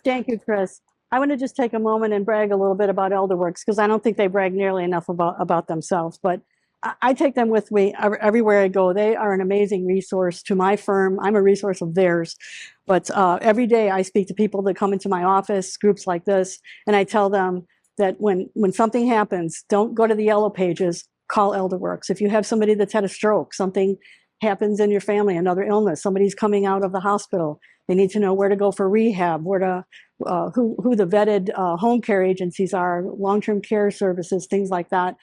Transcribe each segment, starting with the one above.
Thank you, Chris. I want to just take a moment and brag a little bit about ElderWorks because I don't think they brag nearly enough about themselves. But I take them with me everywhere I go. They are an amazing resource to my firm. I'm a resource of theirs. But every day I speak to people that come into my office, groups like this, and I tell them that when something happens, don't go to the yellow pages, call ElderWorks. If you have somebody that's had a stroke, something happens in your family, another illness, somebody's coming out of the hospital, they need to know where to go for rehab, where to who the vetted home care agencies are, long-term care services, things like that.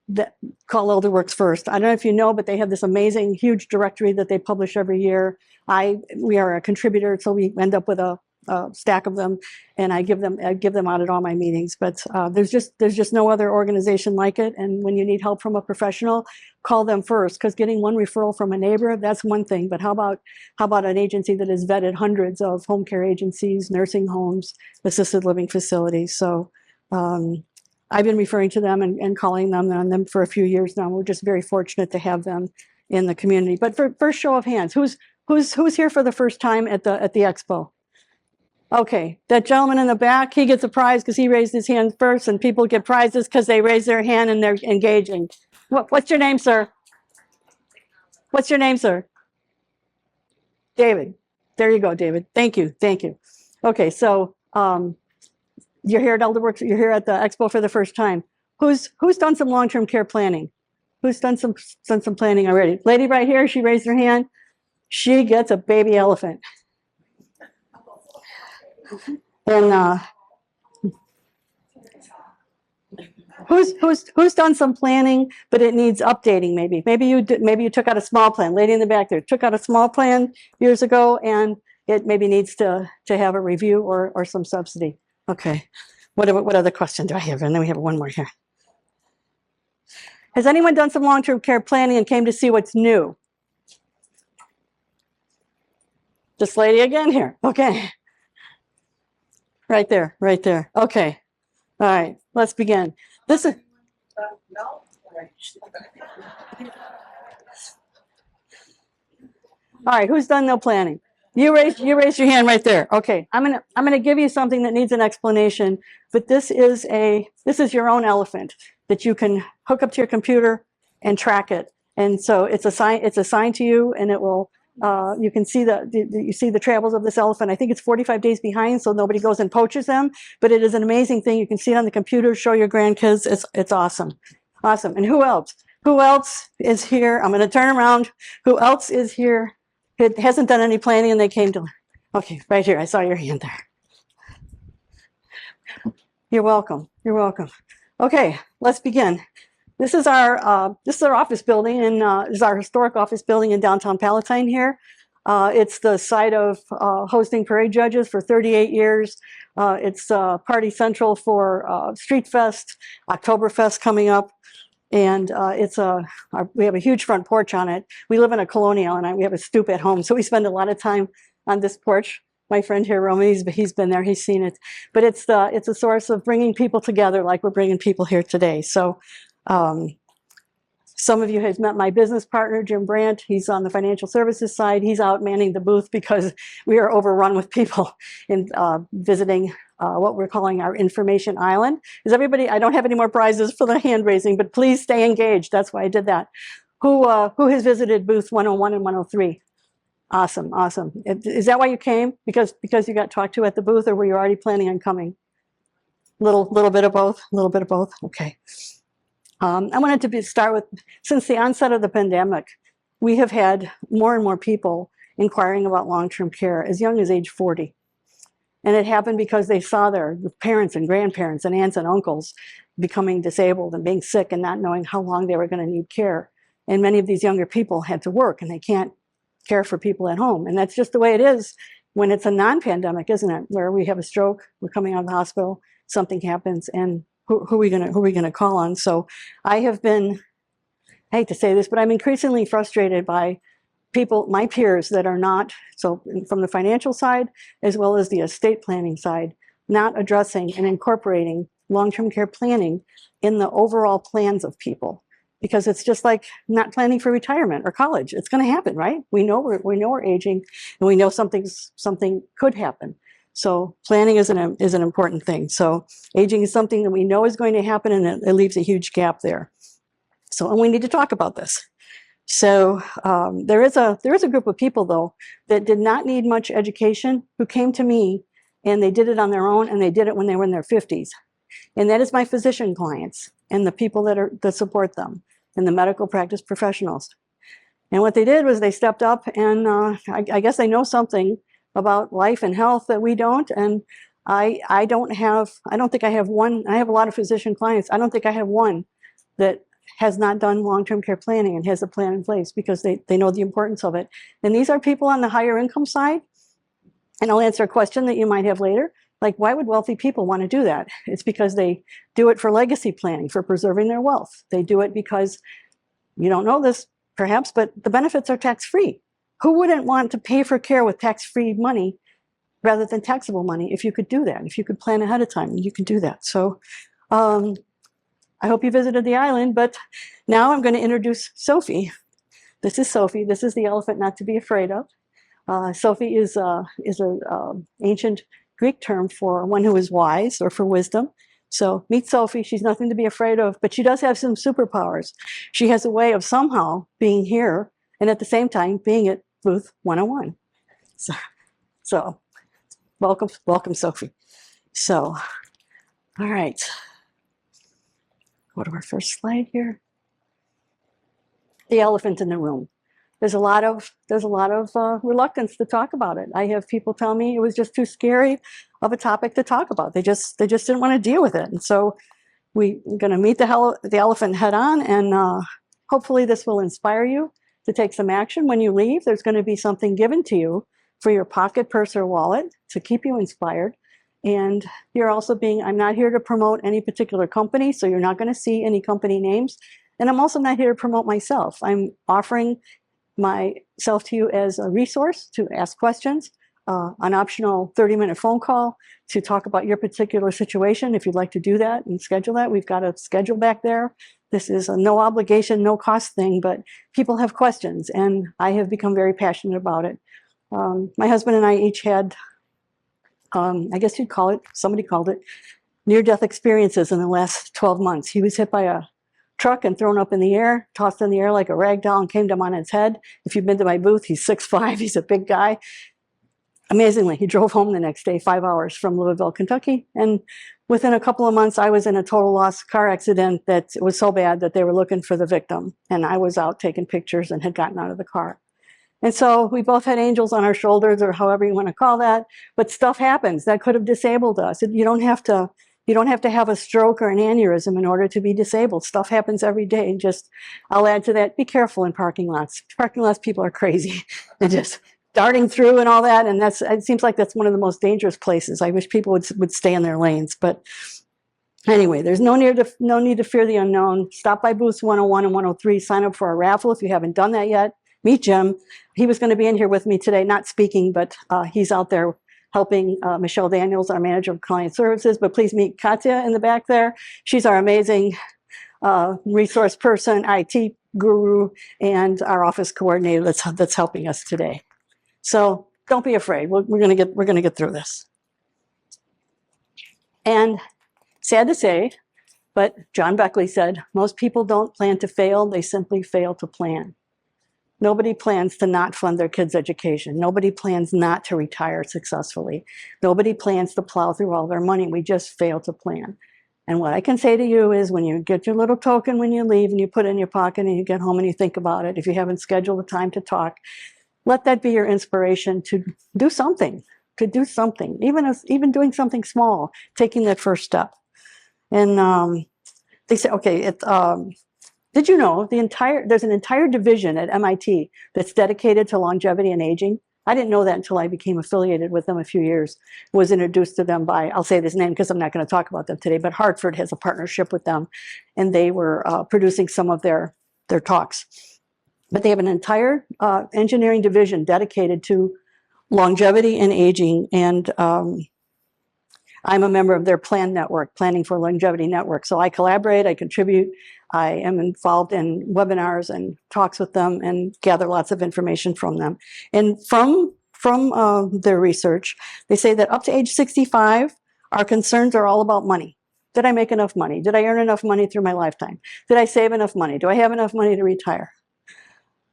That call ElderWorks first. I don't know if you know, but they have this amazing, huge directory that they publish every year. We are a contributor, so we end up with a stack of them, and I give them out at all my meetings. But there's just no other organization like it. And when you need help from a professional, call them first, because getting one referral from a neighbor, that's one thing. But how about an agency that has vetted hundreds of home care agencies, nursing homes, assisted living facilities? So I've been referring to them and calling them on them for a few years now. We're just very fortunate to have them in the community. But for first show of hands, who's here for the first time at the expo? Okay, that gentleman in the back, he gets a prize because he raised his hand first, and people get prizes because they raise their hand and they're engaging. What's your name, sir? What's your name, sir? David. There you go, David. Thank you. Thank you. Okay, so you're here at ElderWorks. You're here at the expo for the first time. Who's done some long-term care planning? Who's done some planning already? Lady right here, she raised her hand. She gets a baby elephant. And who's done some planning, but it needs updating? Maybe you took out a small plan. Lady in the back there took out a small plan years ago, and it maybe needs to have a review or some subsidy. Okay, what other question do I have? And then we have one more here. Has anyone done some long-term care planning and came to see what's new? This lady again here. Okay. Right there, right there. Okay. All right, let's begin. This is no. All right, who's done no planning? You raised your hand right there. Okay, I'm gonna give you something that needs an explanation, but this is your own elephant that you can hook up to your computer and track it. And so it's assigned to you, and it will you can see the travels of this elephant. I think it's 45 days behind, so nobody goes and poaches them, but it is an amazing thing. You can see it on the computer, show your grandkids. It's awesome. Awesome. And who else is here? I'm going to turn around. Who else is here? It hasn't done any planning and they came to, okay, right here. I saw your hand there. You're welcome. You're welcome. Okay, let's begin. This is our office building, and is our historic office building in downtown Palatine here. It's the site of hosting parade judges for 38 years. It's party central for Street Fest, Oktoberfest coming up. And we have a huge front porch on it. We live in a colonial, and we have a stoop at home, so we spend a lot of time on this porch. My friend here, Roman, he's been there, he's seen it. But it's a source of bringing people together, like we're bringing people here today. So some of you have met my business partner, Jim Brandt. He's on the financial services side. He's out manning the booth because we are overrun with people in visiting what we're calling our information island. Is everybody, I don't have any more prizes for the hand raising, but please stay engaged. That's why I did that. Who has visited booth 101 and 103? Awesome, awesome. Is that why you came? Because you got talked to at the booth, or were you already planning on coming? Little bit of both, a little bit of both. Okay. I wanted to start with, since the onset of the pandemic, we have had more and more people inquiring about long-term care as young as age 40. And it happened because they saw their parents and grandparents and aunts and uncles becoming disabled and being sick and not knowing how long they were going to need care. And many of these younger people had to work, and they can't care for people at home. And that's just the way it is when it's a non-pandemic, isn't it? Where we have a stroke, we're coming out of the hospital, something happens, and who are we gonna call on? So I have been, I hate to say this, but I'm increasingly frustrated by people, my peers that are not, so from the financial side, as well as the estate planning side, not addressing and incorporating long-term care planning in the overall plans of people. Because it's just like not planning for retirement or college. It's going to happen, right? We know we're aging, and we know something could happen. So planning is an important thing. So aging is something that we know is going to happen, and it leaves a huge gap there. So, and we need to talk about this. So there is a group of people, though, that did not need much education, who came to me, and they did it on their own, and they did it when they were in their 50s. And that is my physician clients and the people that support them, and the medical practice professionals. And what they did was they stepped up, and I guess they know something about life and health that we don't. And I don't think I have one. I have a lot of physician clients. I don't think I have one that has not done long-term care planning and has a plan in place, because they know the importance of it. And these are people on the higher income side. And I'll answer a question that you might have later. Like, why would wealthy people want to do that? It's because they do it for legacy planning, for preserving their wealth. They do it because, you don't know this perhaps, but the benefits are tax-free. Who wouldn't want to pay for care with tax-free money rather than taxable money if you could do that, if you could plan ahead of time, you can do that. So I hope you visited the island, but now I'm going to introduce Sophie. This is Sophie. This is the elephant not to be afraid of. Sophie is an ancient Greek term for one who is wise, or for wisdom. So meet Sophie. She's nothing to be afraid of, but she does have some superpowers. She has a way of somehow being here and at the same time being at booth 101. So welcome, Sophie. So, all right. Go to our first slide here. The elephant in the room. There's a lot of reluctance to talk about it. I have people tell me it was just too scary of a topic to talk about. They just didn't want to deal with it. And so we're going to meet the elephant head on, and hopefully this will inspire you to take some action. When you leave, there's going to be something given to you for your pocket, purse, or wallet to keep you inspired. And you're also I'm not here to promote any particular company, so you're not going to see any company names. And I'm also not here to promote myself. I'm offering myself to you as a resource to ask questions, an optional 30-minute phone call to talk about your particular situation. If you'd like to do that and schedule that, we've got a schedule back there. This is a no obligation, no cost thing, but people have questions, and I have become very passionate about it. My husband and I each had, I guess you'd call it, somebody called it, near-death experiences in the last 12 months. He was hit by a truck and thrown up in the air, tossed in the air like a rag doll, and came down on his head. If you've been to my booth, he's 6'5", he's a big guy. Amazingly, he drove home the next day, 5 hours from Louisville, Kentucky. And within a couple of months, I was in a total loss car accident that was so bad that they were looking for the victim. And I was out taking pictures and had gotten out of the car. And so we both had angels on our shoulders, or however you want to call that. But stuff happens that could have disabled us. You don't have to have a stroke or an aneurysm in order to be disabled. Stuff happens every day. And just, I'll add to that, be careful in parking lots. Parking lots, people are crazy and just darting through and all that. And it seems like that's one of the most dangerous places. I wish people would stay in their lanes. But anyway, there's no need to fear the unknown. Stop by booths 101 and 103. Sign up for a raffle if you haven't done that yet. Meet Jim. He was going to be in here with me today, not speaking, but he's out there helping Michelle Daniels, our manager of client services. But please meet Katya in the back there. She's our amazing resource person, IT guru, and our office coordinator that's helping us today. So don't be afraid. We're going to get through this. And sad to say, but John Beckley said, most people don't plan to fail, they simply fail to plan. Nobody plans to not fund their kids' education. Nobody plans not to retire successfully. Nobody plans to plow through all their money. We just fail to plan. And what I can say to you is, when you get your little token when you leave and you put it in your pocket and you get home and you think about it, if you haven't scheduled the time to talk, let that be your inspiration to do something, even doing something small, taking that first step. And they say, okay, did you know there's an entire division at MIT that's dedicated to longevity and aging? I didn't know that until I became affiliated with them a few years, was introduced to them by, I'll say this name because I'm not going to talk about them today, but Hartford has a partnership with them, and they were producing some of their talks. But they have an entire engineering division dedicated to longevity and aging, and I'm a member of their plan network, Planning for Longevity Network. So I collaborate, I contribute, I am involved in webinars and talks with them and gather lots of information from them. And from their research, they say that up to age 65, our concerns are all about money. Did I make enough money? Did I earn enough money through my lifetime? Did I save enough money? Do I have enough money to retire?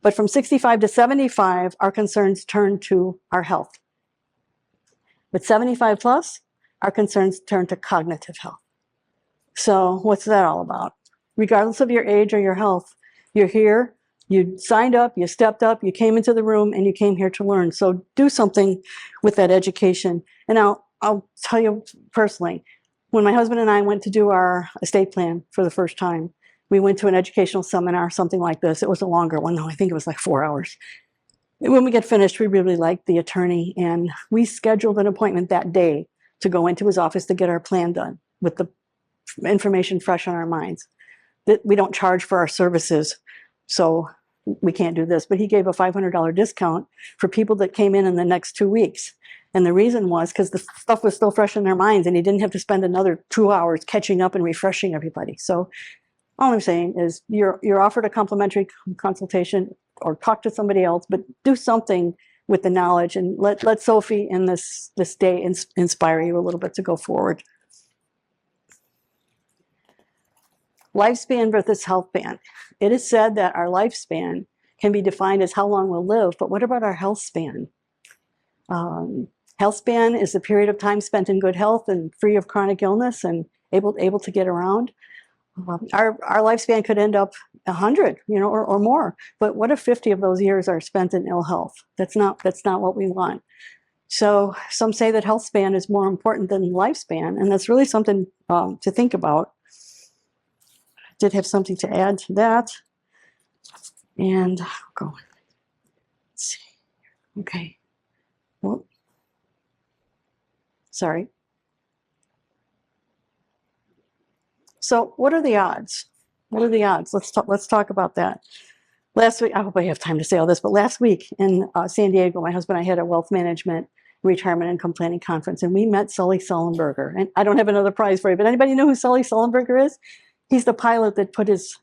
But from 65 to 75, our concerns turn to our health. But 75 plus, our concerns turn to cognitive health. So what's that all about? Regardless of your age or your health, you're here, you signed up, you stepped up, you came into the room, and you came here to learn. So do something with that education. And I'll tell you personally, when my husband and I went to do our estate plan for the first time, we went to an educational seminar, something like this. It was a longer one, though. I think it was like 4 hours. When we get finished, we really liked the attorney, and we scheduled an appointment that day to go into his office to get our plan done with the information fresh on our minds. That we don't charge for our services, so we can't do this. But he gave a $500 discount for people that came in the next 2 weeks. And the reason was because the stuff was still fresh in their minds, and he didn't have to spend another 2 hours catching up and refreshing everybody. So all I'm saying is you're offered a complimentary consultation or talk to somebody else, but do something with the knowledge, and let Sophie and this day inspire you a little bit to go forward. Lifespan versus health span. It is said that our lifespan can be defined as how long we'll live, but what about our health span? Health span is the period of time spent in good health and free of chronic illness and able to get around. Our lifespan could end up 100, or more. But what if 50 of those years are spent in ill health? That's not what we want. So some say that health span is more important than lifespan, and that's really something to think about. I did have something to add to that, and I'll go. Let's see. Okay. Well, sorry. So what are the odds? What are the odds? Let's talk about that. Last week, I hope I have time to say all this, but last week in San Diego, my husband and I had a wealth management, retirement income planning conference, and we met Sully Sullenberger. And I don't have another prize for you, but anybody know who Sully Sullenberger is? He's the pilot that put his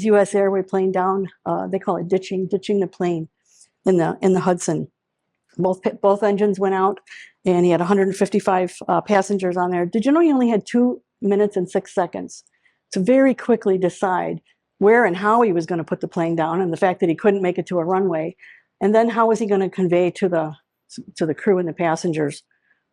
U.S. Airway plane down. They call it ditching the plane in the Hudson. Both engines went out, and he had 155 passengers on there. Did you know he only had 2 minutes and 6 seconds to very quickly decide where and how he was going to put the plane down, and the fact that he couldn't make it to a runway, and then how was he going to convey to the crew and the passengers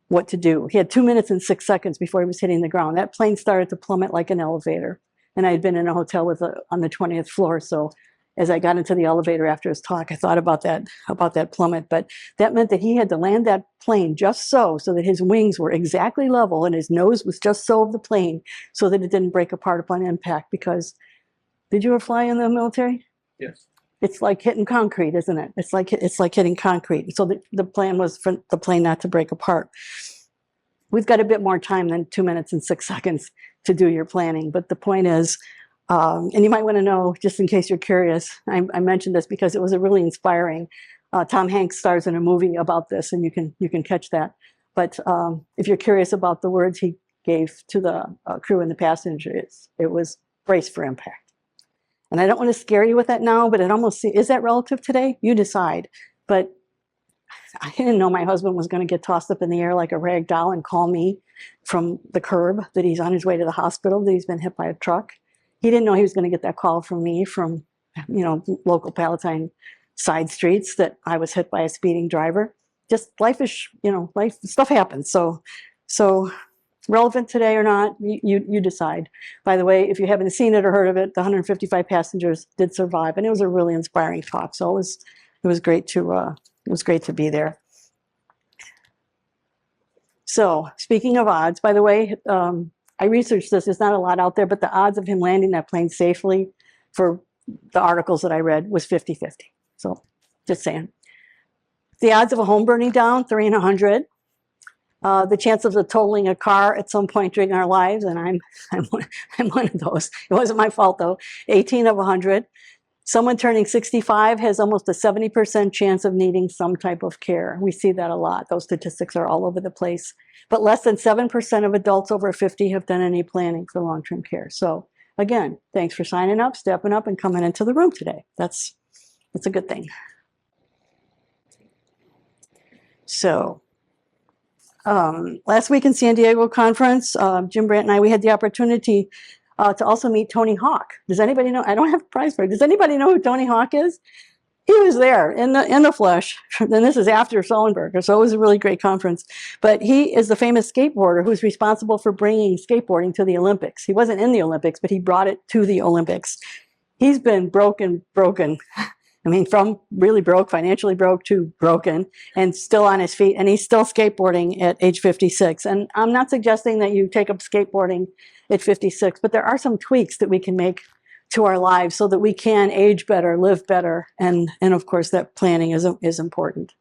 what to do. He had 2 minutes and 6 seconds before he was hitting the ground. That plane started to plummet like an elevator, and I had been in a hotel on the 20th floor, so as I got into the elevator after his talk, I thought about that plummet. But that meant that he had to land that plane just so that his wings were exactly level and his nose was just so of the plane, so that it didn't break apart upon impact. Because did you ever fly in the military? Yes. It's like hitting concrete, isn't it? It's like hitting concrete. So the plan was for the plane not to break apart. We've got a bit more time than 2 minutes and 6 seconds to do your planning. But the point is, and you might want to know, just in case you're curious, I mentioned this because it was a really inspiring. Tom Hanks stars in a movie about this, and you can catch that. But if you're curious about the words he gave to the crew and the passengers, it was brace for impact. And I don't want to scare you with that now, but it almost is that relative today? You decide. But I didn't know my husband was going to get tossed up in the air like a rag doll and call me from the curb that he's on his way to the hospital, that he's been hit by a truck. He didn't know he was going to get that call from me from, local Palatine side streets, that I was hit by a speeding driver. Just life is, life stuff happens. So relevant today or not, you decide. By the way, if you haven't seen it or heard of it, the 155 passengers did survive, and it was a really inspiring talk. So it was great to be there. So speaking of odds, by the way, I researched this. There's not a lot out there, but the odds of him landing that plane safely, for the articles that I read, was 50-50. So just saying. The odds of a home burning down, 3 in 100. The chance of totaling a car at some point during our lives, and I'm one of those. It wasn't my fault though. 18 of 100. Someone turning 65 has almost a 70% chance of needing some type of care. We see that a lot. Those statistics are all over the place. But less than 7% of adults over 50 have done any planning for long-term care. So again, thanks for signing up, stepping up, and coming into the room today. That's a good thing. So last week in San Diego conference, Jim Brandt and I, we had the opportunity to also meet Tony Hawk. Does anybody know? I don't have a prize for it. Does anybody know who Tony Hawk is? He was there in the flesh. And this is after Sullenberger, so it was a really great conference. But he is the famous skateboarder who's responsible for bringing skateboarding to the Olympics. He wasn't in the Olympics, but he brought it to the Olympics. He's been broken. I mean, from really broke, financially broke, to broken, and still on his feet. And he's still skateboarding at age 56. And I'm not suggesting that you take up skateboarding at 56, but there are some tweaks that we can make to our lives so that we can age better, live better, and of course that planning is important.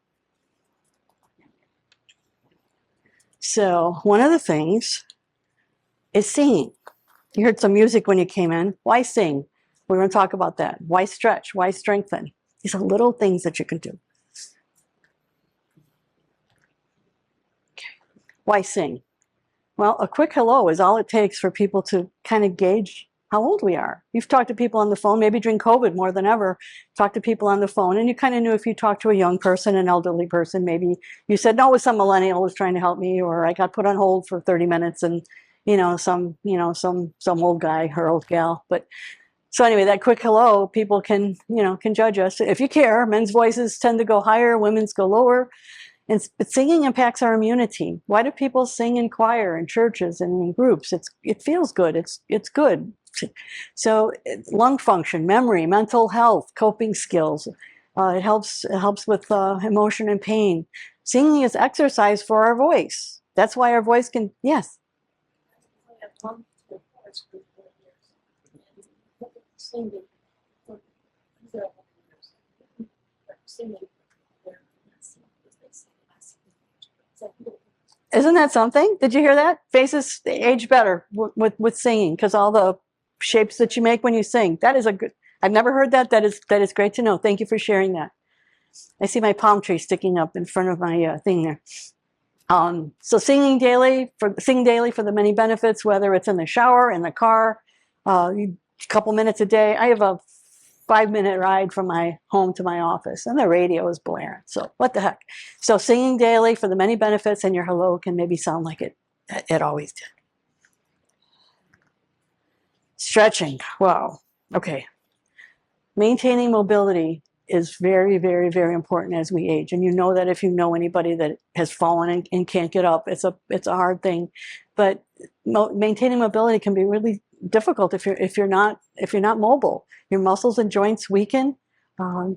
So one of the things is singing. You heard some music when you came in. Why sing? We're going to talk about that. Why stretch? Why strengthen? These are little things that you can do. Okay. Why sing? Well, a quick hello is all it takes for people to kind of gauge how old we are. You've talked to people on the phone, maybe during COVID more than ever, talked to people on the phone, and you kind of knew if you talked to a young person, an elderly person, maybe you said, no, it was some millennial was trying to help me, or I got put on hold for 30 minutes and, some old guy or old gal. But so anyway, that quick hello, people can judge us. If you care, men's voices tend to go higher, women's go lower. But singing impacts our immunity. Why do people sing in choir, in churches, and in groups? It feels good. It's good. So lung function, memory, mental health, coping skills. It helps with emotion and pain. Singing is exercise for our voice. That's why our voice can, yes. Isn't that something? Did you hear that? Faces age better with singing because all the shapes that you make when you sing. That is a good. I've never heard that. That is great to know. Thank you for sharing that. I see my palm tree sticking up in front of my thing there. So singing daily for the many benefits, whether it's in the shower, in the car, a couple minutes a day. I have a 5-minute ride from my home to my office, and the radio is blaring. So what the heck? So singing daily for the many benefits, and your hello can maybe sound like it always did. Stretching. Wow. Okay. Maintaining mobility is very, very, very important as we age. And you know that if you know anybody that has fallen and can't get up, it's a hard thing. But maintaining mobility can be really difficult if you're not mobile. Your muscles and joints weaken.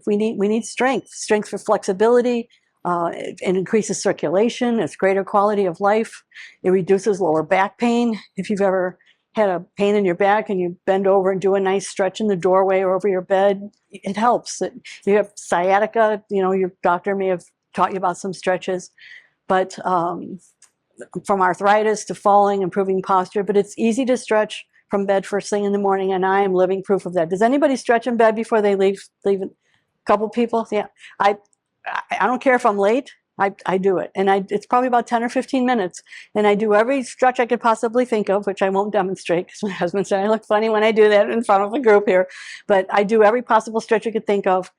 We need strength for flexibility. It increases circulation. It's greater quality of life. It reduces lower back pain. If you've ever had a pain in your back and you bend over and do a nice stretch in the doorway or over your bed, it helps. You have sciatica, your doctor may have taught you about some stretches, but from arthritis to falling, improving posture, but it's easy to stretch from bed first thing in the morning, and I am living proof of that. Does anybody stretch in bed before they leave? A couple people? Yeah. I don't care if I'm late. I do it, and it's probably about 10 or 15 minutes, and I do every stretch I could possibly think of, which I won't demonstrate because my husband said I look funny when I do that in front of a group here, but I do every possible stretch I could think of.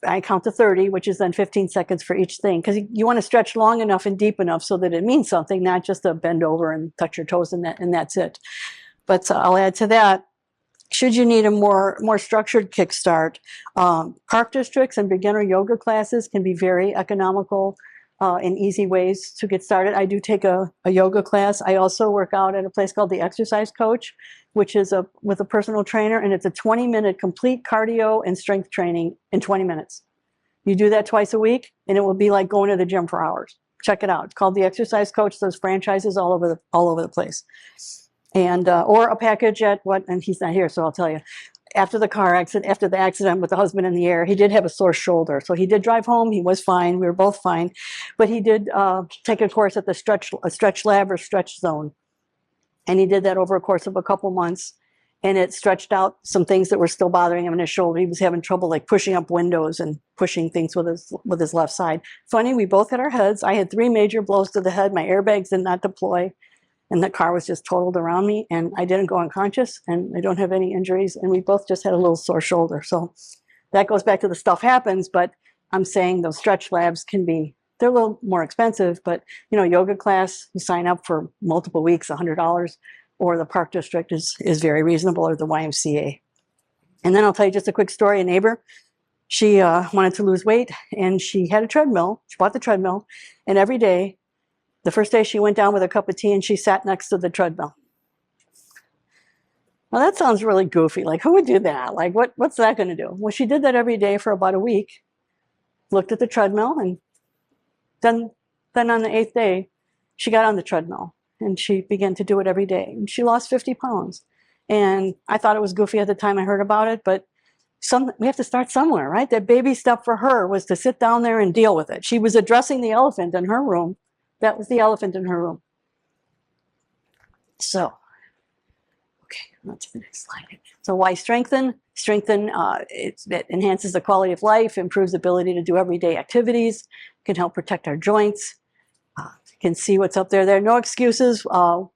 I count to 30, which is then 15 seconds for each thing, because you want to stretch long enough and deep enough so that it means something, not just to bend over and touch your toes and that's it. But I'll add to that, should you need a more structured kickstart, park districts and beginner yoga classes can be very economical and easy ways to get started. I do take a yoga class. I also work out at a place called the Exercise Coach, which is with a personal trainer, and it's a 20-minute complete cardio and strength training in 20 minutes. You do that twice a week, and it will be like going to the gym for hours. Check it out. It's called the Exercise Coach. There's franchises all over the place. And or a package and he's not here, so I'll tell you. After the accident with the husband in the air, he did have a sore shoulder. So he did drive home. He was fine. We were both fine. But he did take a course at the stretch lab or stretch zone. And he did that over a course of a couple months. And it stretched out some things that were still bothering him in his shoulder. He was having trouble like pushing up windows and pushing things with his left side. Funny, we both hit our heads. I had 3 major blows to the head. My airbags did not deploy. And the car was just totaled around me, and I didn't go unconscious, and I don't have any injuries, and we both just had a little sore shoulder. So that goes back to the stuff happens, but I'm saying those stretch labs can be They're a little more expensive, but yoga class, you sign up for multiple weeks, $100, or the Park District is very reasonable, or the YMCA. And then I'll tell you just a quick story. A neighbor, she wanted to lose weight, and she had a treadmill. She bought the treadmill, and every day, the first day she went down with a cup of tea and she sat next to the treadmill. Well, that sounds really goofy. Like, who would do that? Like, what's that going to do? Well, she did that every day for about a week, looked at the treadmill, and then on the 8th day, she got on the treadmill and she began to do it every day. And she lost 50 pounds. And I thought it was goofy at the time I heard about it, but we have to start somewhere, right? That baby step for her was to sit down there and deal with it. She was addressing the elephant in her room. That was the elephant in her room. So, okay, on to the next slide. So why strengthen? Strengthen, it enhances the quality of life, improves the ability to do everyday activities, can help protect our joints. You can see what's up there. There are no excuses. While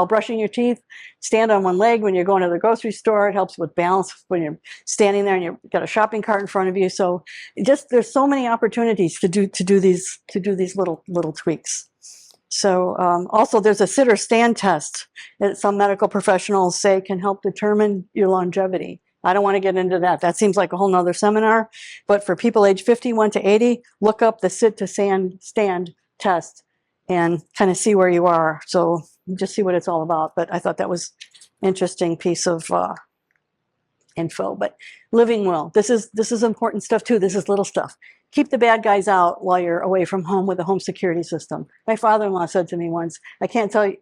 brushing your teeth, stand on one leg when you're going to the grocery store. It helps with balance when you're standing there and you've got a shopping cart in front of you. So there's so many opportunities to do these little tweaks. So also there's a sit or stand test that some medical professionals say can help determine your longevity. I don't want to get into that. That seems like a whole nother seminar. But for people age 51 to 80, look up the sit to stand test and kind of see where you are. So just see what it's all about. But I thought that was an interesting piece of info. But living well, this is important stuff too. This is little stuff. Keep the bad guys out while you're away from home with a home security system. My father-in-law said to me once, I can't tell you,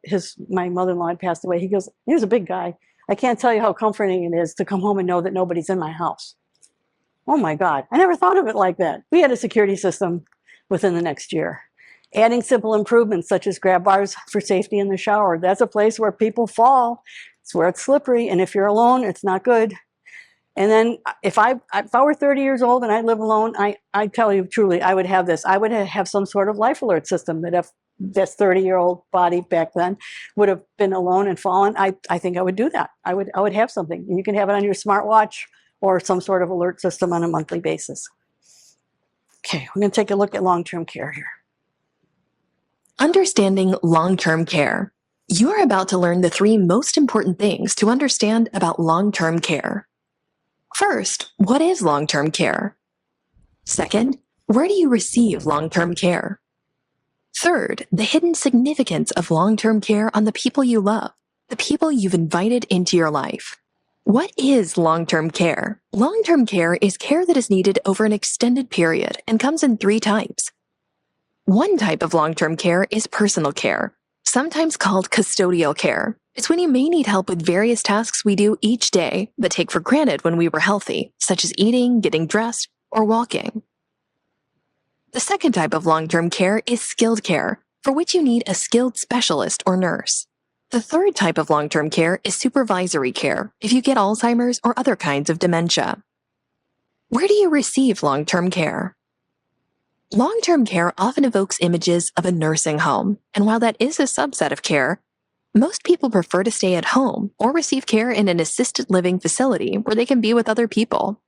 my mother-in-law had passed away. He goes, he was a big guy. I can't tell you how comforting it is to come home and know that nobody's in my house. Oh my God, I never thought of it like that. We had a security system within the next year. Adding simple improvements such as grab bars for safety in the shower. That's a place where people fall. It's where it's slippery, and if you're alone, it's not good. And then if I were 30 years old and I live alone, I tell you truly, I would have this. I would have some sort of life alert system that if this 30-year-old body back then would have been alone and fallen, I think I would do that. I would have something. You can have it on your smartwatch or some sort of alert system on a monthly basis. Okay, we're going to take a look at long-term care here. Understanding long-term care. You are about to learn the 3 most important things to understand about long-term care. First, what is long-term care? Second, where do you receive long-term care? Third, the hidden significance of long-term care on the people you love, the people you've invited into your life. What is long-term care? Long-term care is care that is needed over an extended period and comes in 3 types. One type of long-term care is personal care, sometimes called custodial care. It's when you may need help with various tasks we do each day but take for granted when we were healthy, such as eating, getting dressed, or walking. The second type of long-term care is skilled care, for which you need a skilled specialist or nurse. The third type of long-term care is supervisory care, if you get Alzheimer's or other kinds of dementia. Where do you receive long-term care? Long-term care often evokes images of a nursing home, and while that is a subset of care, most people prefer to stay at home or receive care in an assisted living facility where they can be with other people.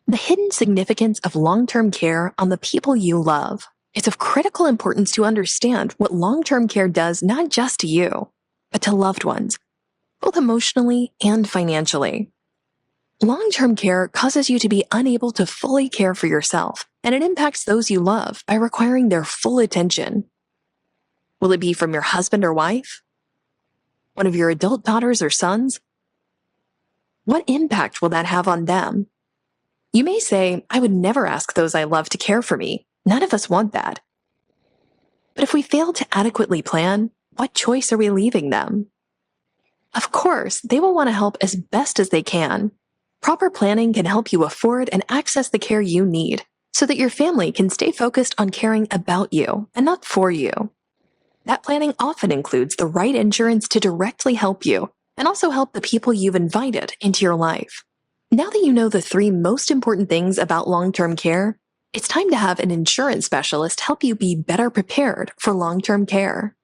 The hidden significance of long-term care on the people you love. It's of critical importance to understand what long-term care does not just to you, but to loved ones, both emotionally and financially. Long-term care causes you to be unable to fully care for yourself, and it impacts those you love by requiring their full attention. Will it be from your husband or wife? One of your adult daughters or sons? What impact will that have on them? You may say, I would never ask those I love to care for me. None of us want that. But if we fail to adequately plan, what choice are we leaving them? Of course, they will want to help as best as they can. Proper planning can help you afford and access the care you need so that your family can stay focused on caring about you and not for you. That planning often includes the right insurance to directly help you and also help the people you've invited into your life. Now that you know the 3 most important things about long-term care, it's time to have an insurance specialist help you be better prepared for long-term care.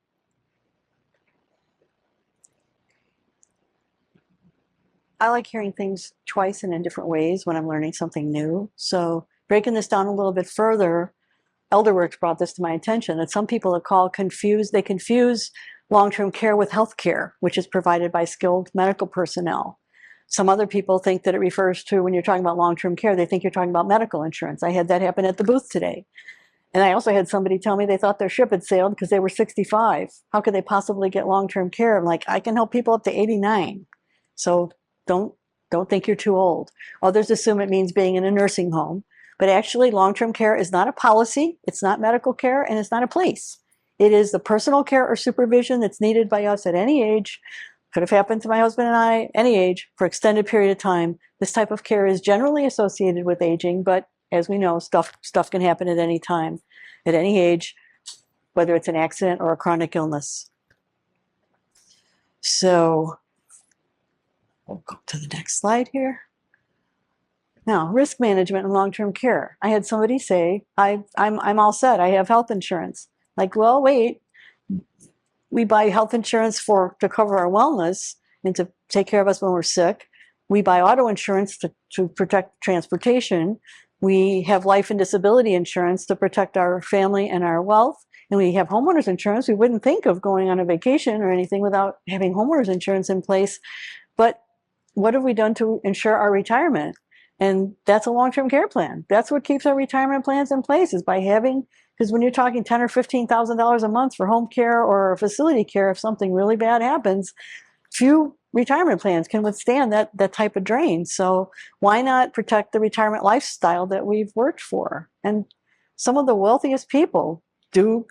I like hearing things twice and in different ways when I'm learning something new. So breaking this down a little bit further, ElderWorks brought this to my attention, that some people they confuse long-term care with health care, which is provided by skilled medical personnel. Some other people think that it refers to, when you're talking about long-term care, they think you're talking about medical insurance. I had that happen at the booth today. And I also had somebody tell me they thought their ship had sailed because they were 65. How could they possibly get long-term care? I'm like, I can help people up to 89. So don't think you're too old. Others assume it means being in a nursing home. But actually, long-term care is not a policy, it's not medical care, and it's not a place. It is the personal care or supervision that's needed by us at any age. Could have happened to my husband and I, any age, for extended period of time. This type of care is generally associated with aging, but as we know, stuff can happen at any time, at any age, whether it's an accident or a chronic illness. So we'll go to the next slide here. Now, risk management and long-term care. I had somebody say, I'm all set, I have health insurance. Like, well, wait, we buy health insurance to cover our wellness and to take care of us when we're sick. We buy auto insurance to protect transportation. We have life and disability insurance to protect our family and our wealth. And we have homeowners insurance. We wouldn't think of going on a vacation or anything without having homeowners insurance in place. But what have we done to ensure our retirement? And that's a long-term care plan. That's what keeps our retirement plans in place, is by having, because when you're talking $10,000 or $15,000 a month for home care or facility care, if something really bad happens, few retirement plans can withstand that type of drain. So why not protect the retirement lifestyle that we've worked for? And some of the wealthiest people do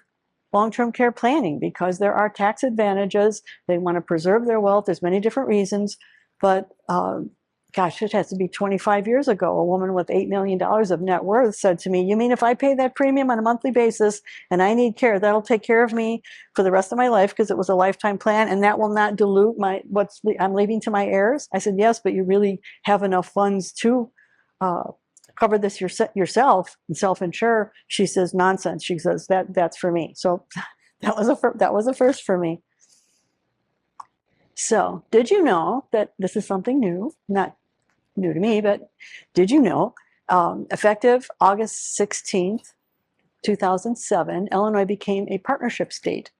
long-term care planning because there are tax advantages. They want to preserve their wealth. There's many different reasons, but gosh, it has to be 25 years ago. A woman with $8 million of net worth said to me, you mean if I pay that premium on a monthly basis and I need care, that'll take care of me for the rest of my life because it was a lifetime plan and that will not dilute what I'm leaving to my heirs? I said, yes, but you really have enough funds to cover this yourself and self-insure. She says, nonsense. She says, that's for me. So that was a first for me. So did you know that this is something new, not new to me, but did you know, effective August 16th, 2007, Illinois became a partnership state.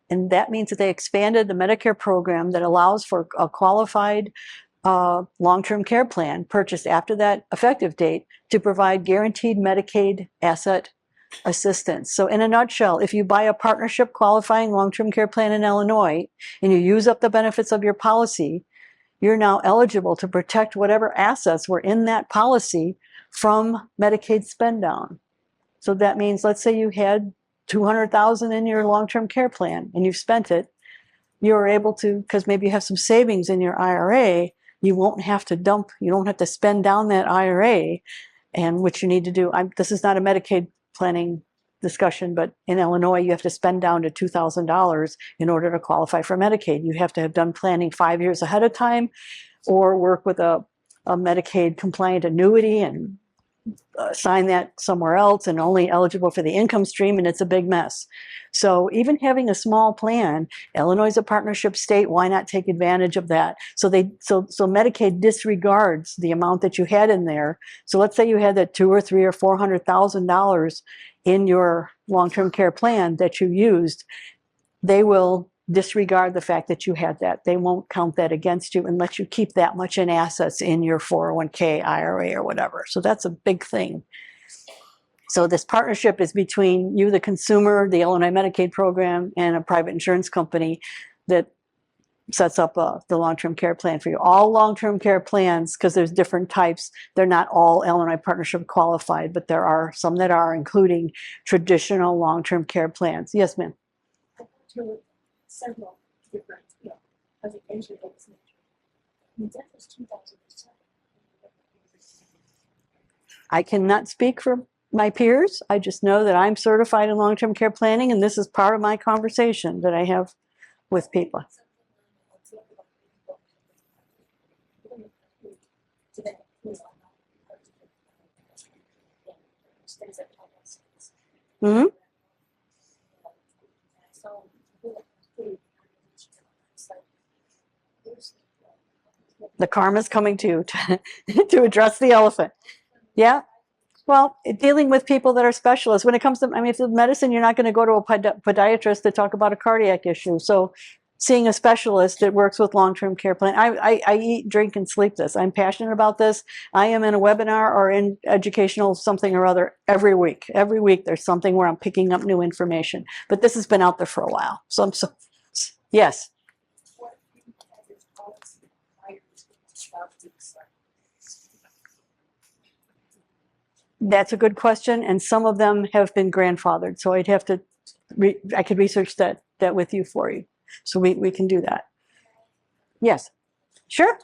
And that means that they expanded the Medicare program that allows for a qualified long-term care plan purchased after that effective date to provide guaranteed Medicaid asset assistance. So in a nutshell, if you buy a partnership qualifying long-term care plan in Illinois and you use up the benefits of your policy, you're now eligible to protect whatever assets were in that policy from Medicaid spend down. So that means, let's say you had $200,000 in your long-term care plan and you've spent it, you're able to, because maybe you have some savings in your IRA, you won't have to you don't have to spend down that IRA. And what you need to do, this is not a Medicaid planning discussion, but in Illinois, you have to spend down to $2,000 in order to qualify for Medicaid. You have to have done planning 5 years ahead of time or work with a Medicaid compliant annuity and sign that somewhere else and only eligible for the income stream, and it's a big mess. So even having a small plan, Illinois is a partnership state, why not take advantage of that? So Medicaid disregards the amount that you had in there. So let's say you had that $200,000 or $300,000 or $400,000 in your long-term care plan that you used, they will disregard the fact that you had that. They won't count that against you and let you keep that much in assets in your 401k, IRA, or whatever. So that's a big thing. So this partnership is between you, the consumer, the Illinois Medicaid program, and a private insurance company that sets up the long-term care plan for you. All long-term care plans, because there's different types, they're not all Illinois partnership qualified, but there are some that are, including traditional long-term care plans. Yes, ma'am. Several different education of this nature. I mean, that was 2007. I cannot speak for my peers. I just know that I'm certified in long-term care planning, and this is part of my conversation that I have with people. Mm-hmm. The karma's coming to you to address the elephant. Yeah. Well, dealing with people that are specialists when it comes to, I mean, if it's medicine, you're not going to go to a podiatrist to talk about a cardiac issue. So seeing a specialist that works with long-term care plan. I eat, drink, and sleep this. I'm passionate about this. I am in a webinar or in educational something or other every week. Every week there's something where I'm picking up new information. But this has been out there for a while. So yes. What impact is policy requires about these, That's a good question, and some of them have been grandfathered. So I'd have to, I could research that with you for you. So we can do that. Yes, sure.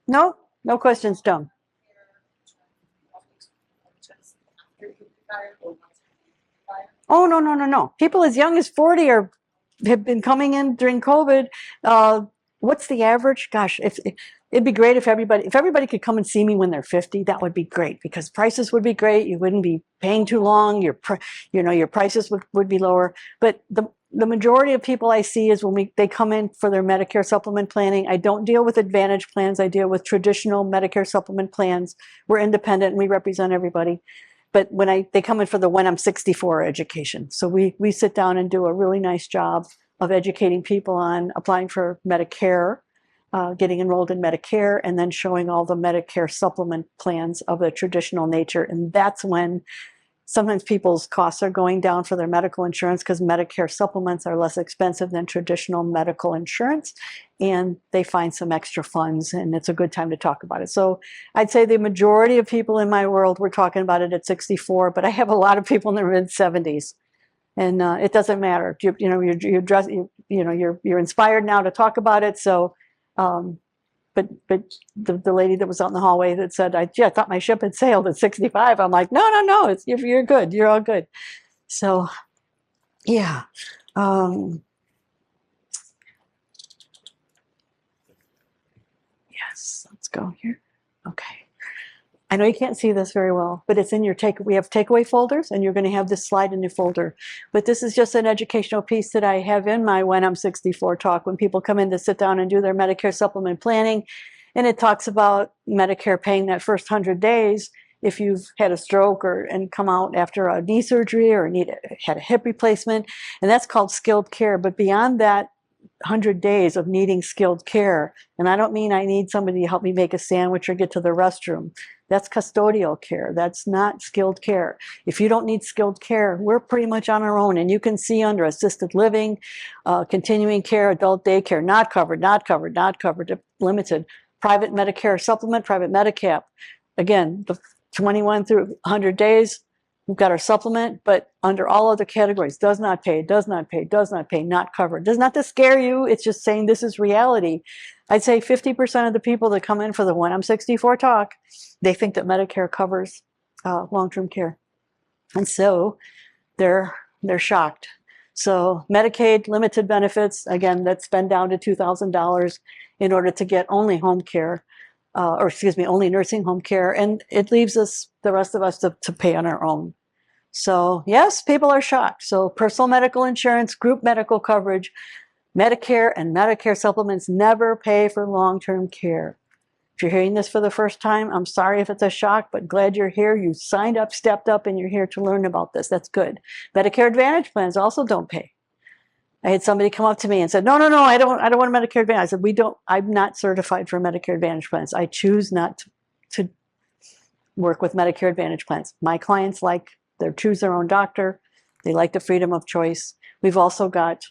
No, no questions, Dumb. Oh, no, no, no, no. People as young as 40 have been coming in during COVID. What's the average? Gosh, it'd be great if everybody could come and see me when they're 50. That would be great because prices would be great. You wouldn't be paying too long. Your prices would be lower. But the majority of people I see is when they come in for their Medicare supplement planning. I don't deal with Advantage plans. I deal with traditional Medicare supplement plans. We're independent and we represent everybody. But when they come in for the When I'm 64 education. So we sit down and do a really nice job of educating people on applying for Medicare, getting enrolled in Medicare, and then showing all the Medicare supplement plans of a traditional nature. And that's when sometimes people's costs are going down for their medical insurance because Medicare supplements are less expensive than traditional medical insurance, and they find some extra funds, and it's a good time to talk about it. So I'd say the majority of people in my world, we're talking about it at 64, but I have a lot of people in their mid-70s, and it doesn't matter. You're inspired now to talk about it. So, but the lady that was out in the hallway that said, I thought my ship had sailed at 65. I'm like, no, you're good. You're all good. So, yeah. Yes, let's go here. Okay. I know you can't see this very well, but it's in your we have takeaway folders, and you're going to have this slide in your folder. But this is just an educational piece that I have in my When I'm 64 talk when people come in to sit down and do their Medicare supplement planning. And it talks about Medicare paying that first 100 days if you've had a stroke and come out after a knee surgery or had a hip replacement. And that's called skilled care. But beyond that 100 days of needing skilled care, and I don't mean I need somebody to help me make a sandwich or get to the restroom. That's custodial care. That's not skilled care. If you don't need skilled care, we're pretty much on our own. And you can see under assisted living, continuing care, adult daycare, not covered, not covered, not covered, limited, private Medicare supplement, private Medicap. Again, the 21 through 100 days, we've got our supplement, but under all other categories, does not pay, does not pay, does not pay, not covered. Does not to scare you. It's just saying this is reality. I'd say 50% of the people that come in for the When I'm 64 talk, they think that Medicare covers long-term care. And so they're shocked. So Medicaid, limited benefits, again, that's been down to $2,000 in order to get only home care, only nursing home care. And it leaves us, the rest of us, to pay on our own. So yes, people are shocked. So personal medical insurance, group medical coverage, Medicare and Medicare supplements never pay for long-term care. If you're hearing this for the first time, I'm sorry if it's a shock, but glad you're here. You signed up, stepped up, and you're here to learn about this. That's good. Medicare Advantage plans also don't pay. I had somebody come up to me and said, no, I don't want a Medicare Advantage. I said, I'm not certified for Medicare Advantage plans. I choose not to work with Medicare Advantage plans. My clients choose their own doctor. They like the freedom of choice. We've also got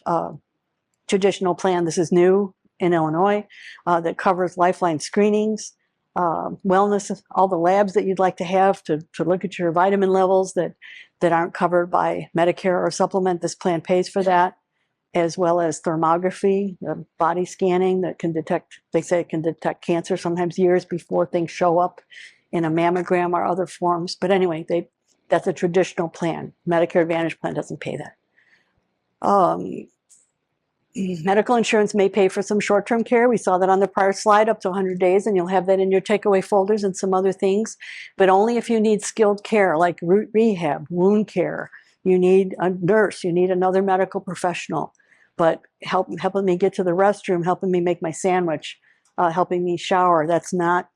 traditional plan. This is new in Illinois that covers lifeline screenings, wellness, all the labs that you'd like to have to look at your vitamin levels that aren't covered by Medicare or supplement. This plan pays for that, as well as thermography, body scanning that can detect, they say it can detect cancer sometimes years before things show up in a mammogram or other forms. But anyway, that's a traditional plan. Medicare Advantage plan doesn't pay that. Medical insurance may pay for some short-term care. We saw that on the prior slide, up to 100 days, and you'll have that in your takeaway folders and some other things, but only if you need skilled care like root rehab, wound care. You need a nurse, you need another medical professional, but helping me get to the restroom, helping me make my sandwich, helping me shower, that's not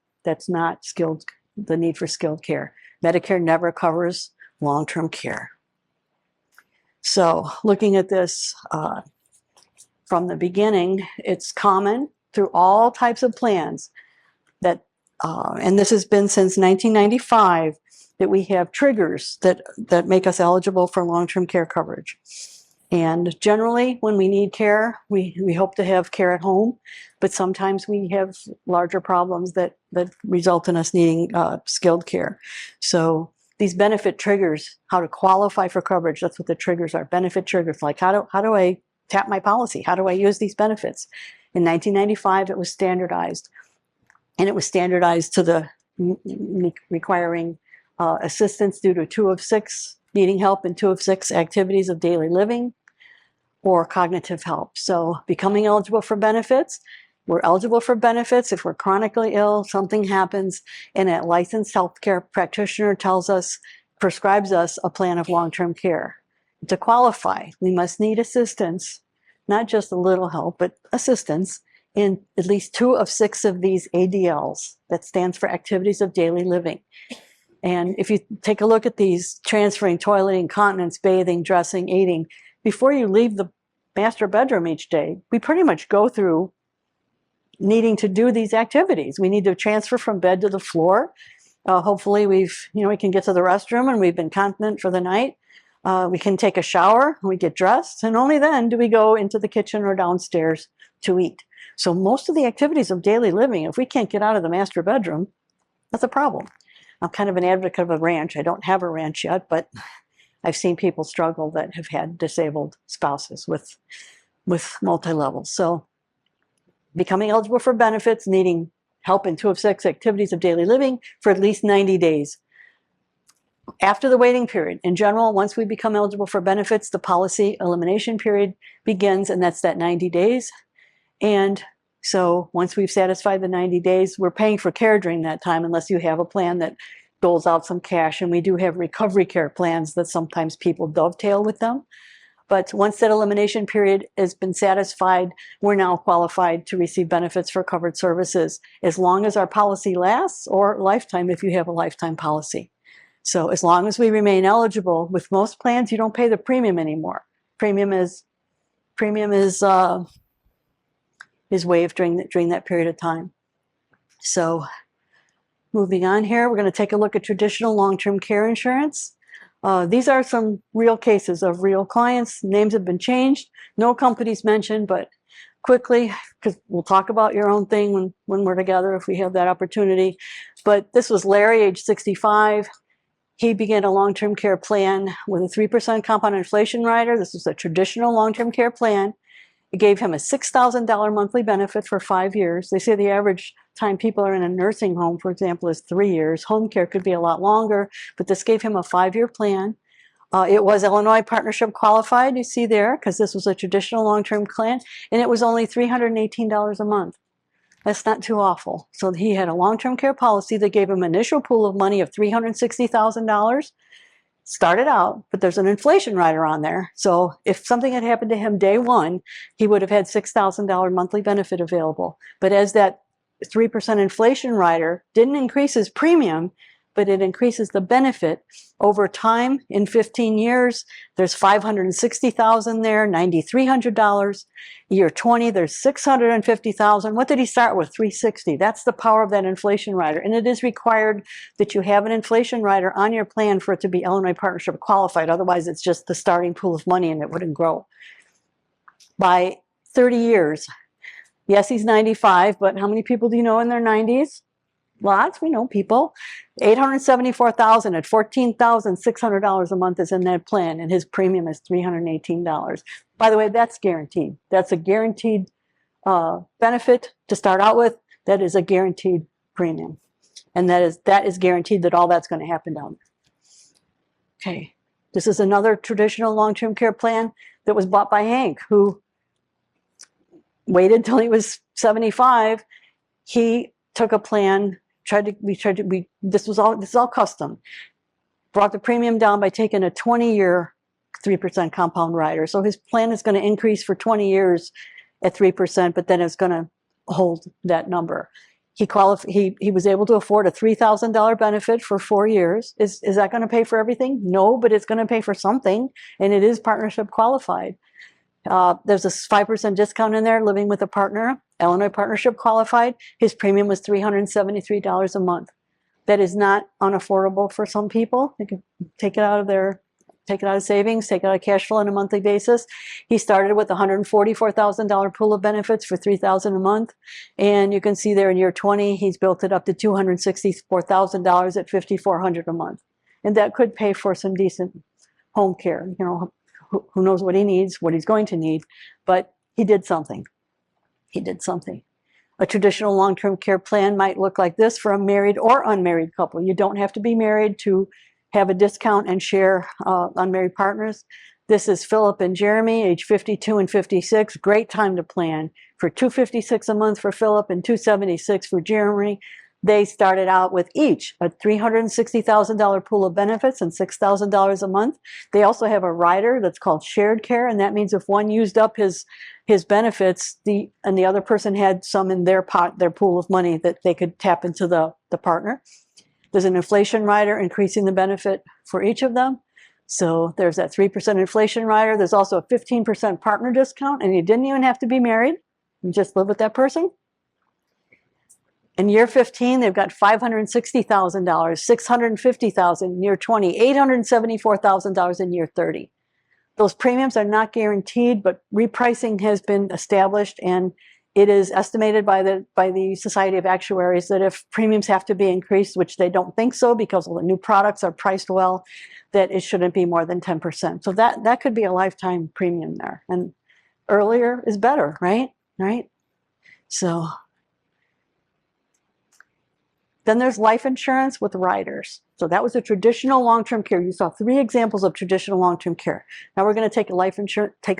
skilled the need for skilled care. Medicare never covers long-term care. So looking at this from the beginning, it's common through all types of plans that, and this has been since 1995, that we have triggers that make us eligible for long-term care coverage. And generally, when we need care, we hope to have care at home, but sometimes we have larger problems that result in us needing skilled care. So these benefit triggers, how to qualify for coverage, that's what the triggers are. Benefit triggers, like how do I tap my policy? How do I use these benefits? In 1995, it was standardized. And it was standardized to the requiring assistance due to 2 of 6, needing help in 2 of 6 activities of daily living, or cognitive help. So becoming eligible for benefits, we're eligible for benefits if we're chronically ill, something happens, and a licensed healthcare practitioner prescribes us a plan of long-term care. To qualify, we must need assistance, not just a little help, but assistance in at least 2 of 6 of these ADLs. That stands for activities of daily living. And if you take a look at these, transferring, toileting, continence, bathing, dressing, eating, before you leave the master bedroom each day, we pretty much go through needing to do these activities. We need to transfer from bed to the floor. Hopefully we can get to the restroom and we've been continent for the night. We can take a shower, we get dressed, and only then do we go into the kitchen or downstairs to eat. So most of the activities of daily living, if we can't get out of the master bedroom, that's a problem. I'm kind of an advocate of a ranch. I don't have a ranch yet, but I've seen people struggle that have had disabled spouses with multi-levels. So becoming eligible for benefits, needing help in 2 of 6 activities of daily living for at least 90 days. After the waiting period, in general, once we become eligible for benefits, the policy elimination period begins, and that's that 90 days. And so once we've satisfied the 90 days, we're paying for care during that time, unless you have a plan that doles out some cash. And we do have recovery care plans that sometimes people dovetail with them. But once that elimination period has been satisfied, we're now qualified to receive benefits for covered services, as long as our policy lasts, or lifetime if you have a lifetime policy. So as long as we remain eligible, with most plans, you don't pay the premium anymore. Premium is waived during that period of time. So moving on here, we're going to take a look at traditional long-term care insurance. These are some real cases of real clients. Names have been changed. No companies mentioned, but quickly, because we'll talk about your own thing when we're together if we have that opportunity. But this was Larry, age 65. He began a long-term care plan with a 3% compound inflation rider. This was a traditional long-term care plan. It gave him a $6,000 monthly benefit for 5 years. They say the average time people are in a nursing home, for example, is 3 years. Home care could be a lot longer, but this gave him a 5-year plan. It was Illinois Partnership qualified, you see there, because this was a traditional long-term plan, and it was only $318 a month. That's not too awful. So he had a long-term care policy that gave him an initial pool of money of $360,000. Started out, but there's an inflation rider on there. So if something had happened to him day one, he would have had $6,000 monthly benefit available. But as that 3% inflation rider didn't increase his premium, but it increases the benefit over time. In 15 years, there's $560,000 there, $9,300. Year 20, there's $650,000. What did he start with? $360. That's the power of that inflation rider. And it is required that you have an inflation rider on your plan for it to be Illinois Partnership qualified. Otherwise, it's just the starting pool of money and it wouldn't grow. By 30 years, yes, he's 95, but how many people do you know in their 90s? Lots, we know people. $874,000 at $14,600 a month is in that plan, and his premium is $318. By the way, that's guaranteed. That's a guaranteed benefit to start out with. That is a guaranteed premium, and that is guaranteed that all that's going to happen down there. Okay, this is another traditional long-term care plan that was bought by Hank, who waited till he was 75. He took a plan. This is all custom. Brought the premium down by taking a 20-year 3% compound rider. So his plan is going to increase for 20 years at 3%, but then it's going to hold that number. He was able to afford a $3,000 benefit for 4 years. Is that going to pay for everything? No, but it's going to pay for something, and it is partnership qualified. There's a 5% discount in there, living with a partner, Illinois partnership qualified. His premium was $373 a month. That is not unaffordable for some people. They can take it out of savings, take it out of cash flow on a monthly basis. He started with a $144,000 pool of benefits for $3,000 a month. And you can see there in year 20, he's built it up to $264,000 at $5,400 a month. And that could pay for some decent home care. You know, who knows what he needs, what he's going to need, but he did something. He did something. A traditional long-term care plan might look like this for a married or unmarried couple. You don't have to be married to have a discount and share unmarried partners. This is Philip and Jeremy, age 52 and 56. Great time to plan. For $256 a month for Philip and $276 for Jeremy. They started out with each a $360,000 pool of benefits and $6,000 a month. They also have a rider that's called shared care, and that means if one used up his benefits, and the other person had some in their pool of money that they could tap into the partner. There's an inflation rider increasing the benefit for each of them. So there's that 3% inflation rider. There's also a 15% partner discount, and you didn't even have to be married. You just live with that person. In year 15, they've got $560,000, $650,000 in year 20, $874,000 in year 30. Those premiums are not guaranteed, but repricing has been established, and it is estimated by the Society of Actuaries that if premiums have to be increased, which they don't think so because all the new products are priced well, that it shouldn't be more than 10%. So that could be a lifetime premium there. And earlier is better, right? Right? So then there's life insurance with riders. So that was a traditional long-term care. You saw 3 examples of traditional long-term care. Now we're going to take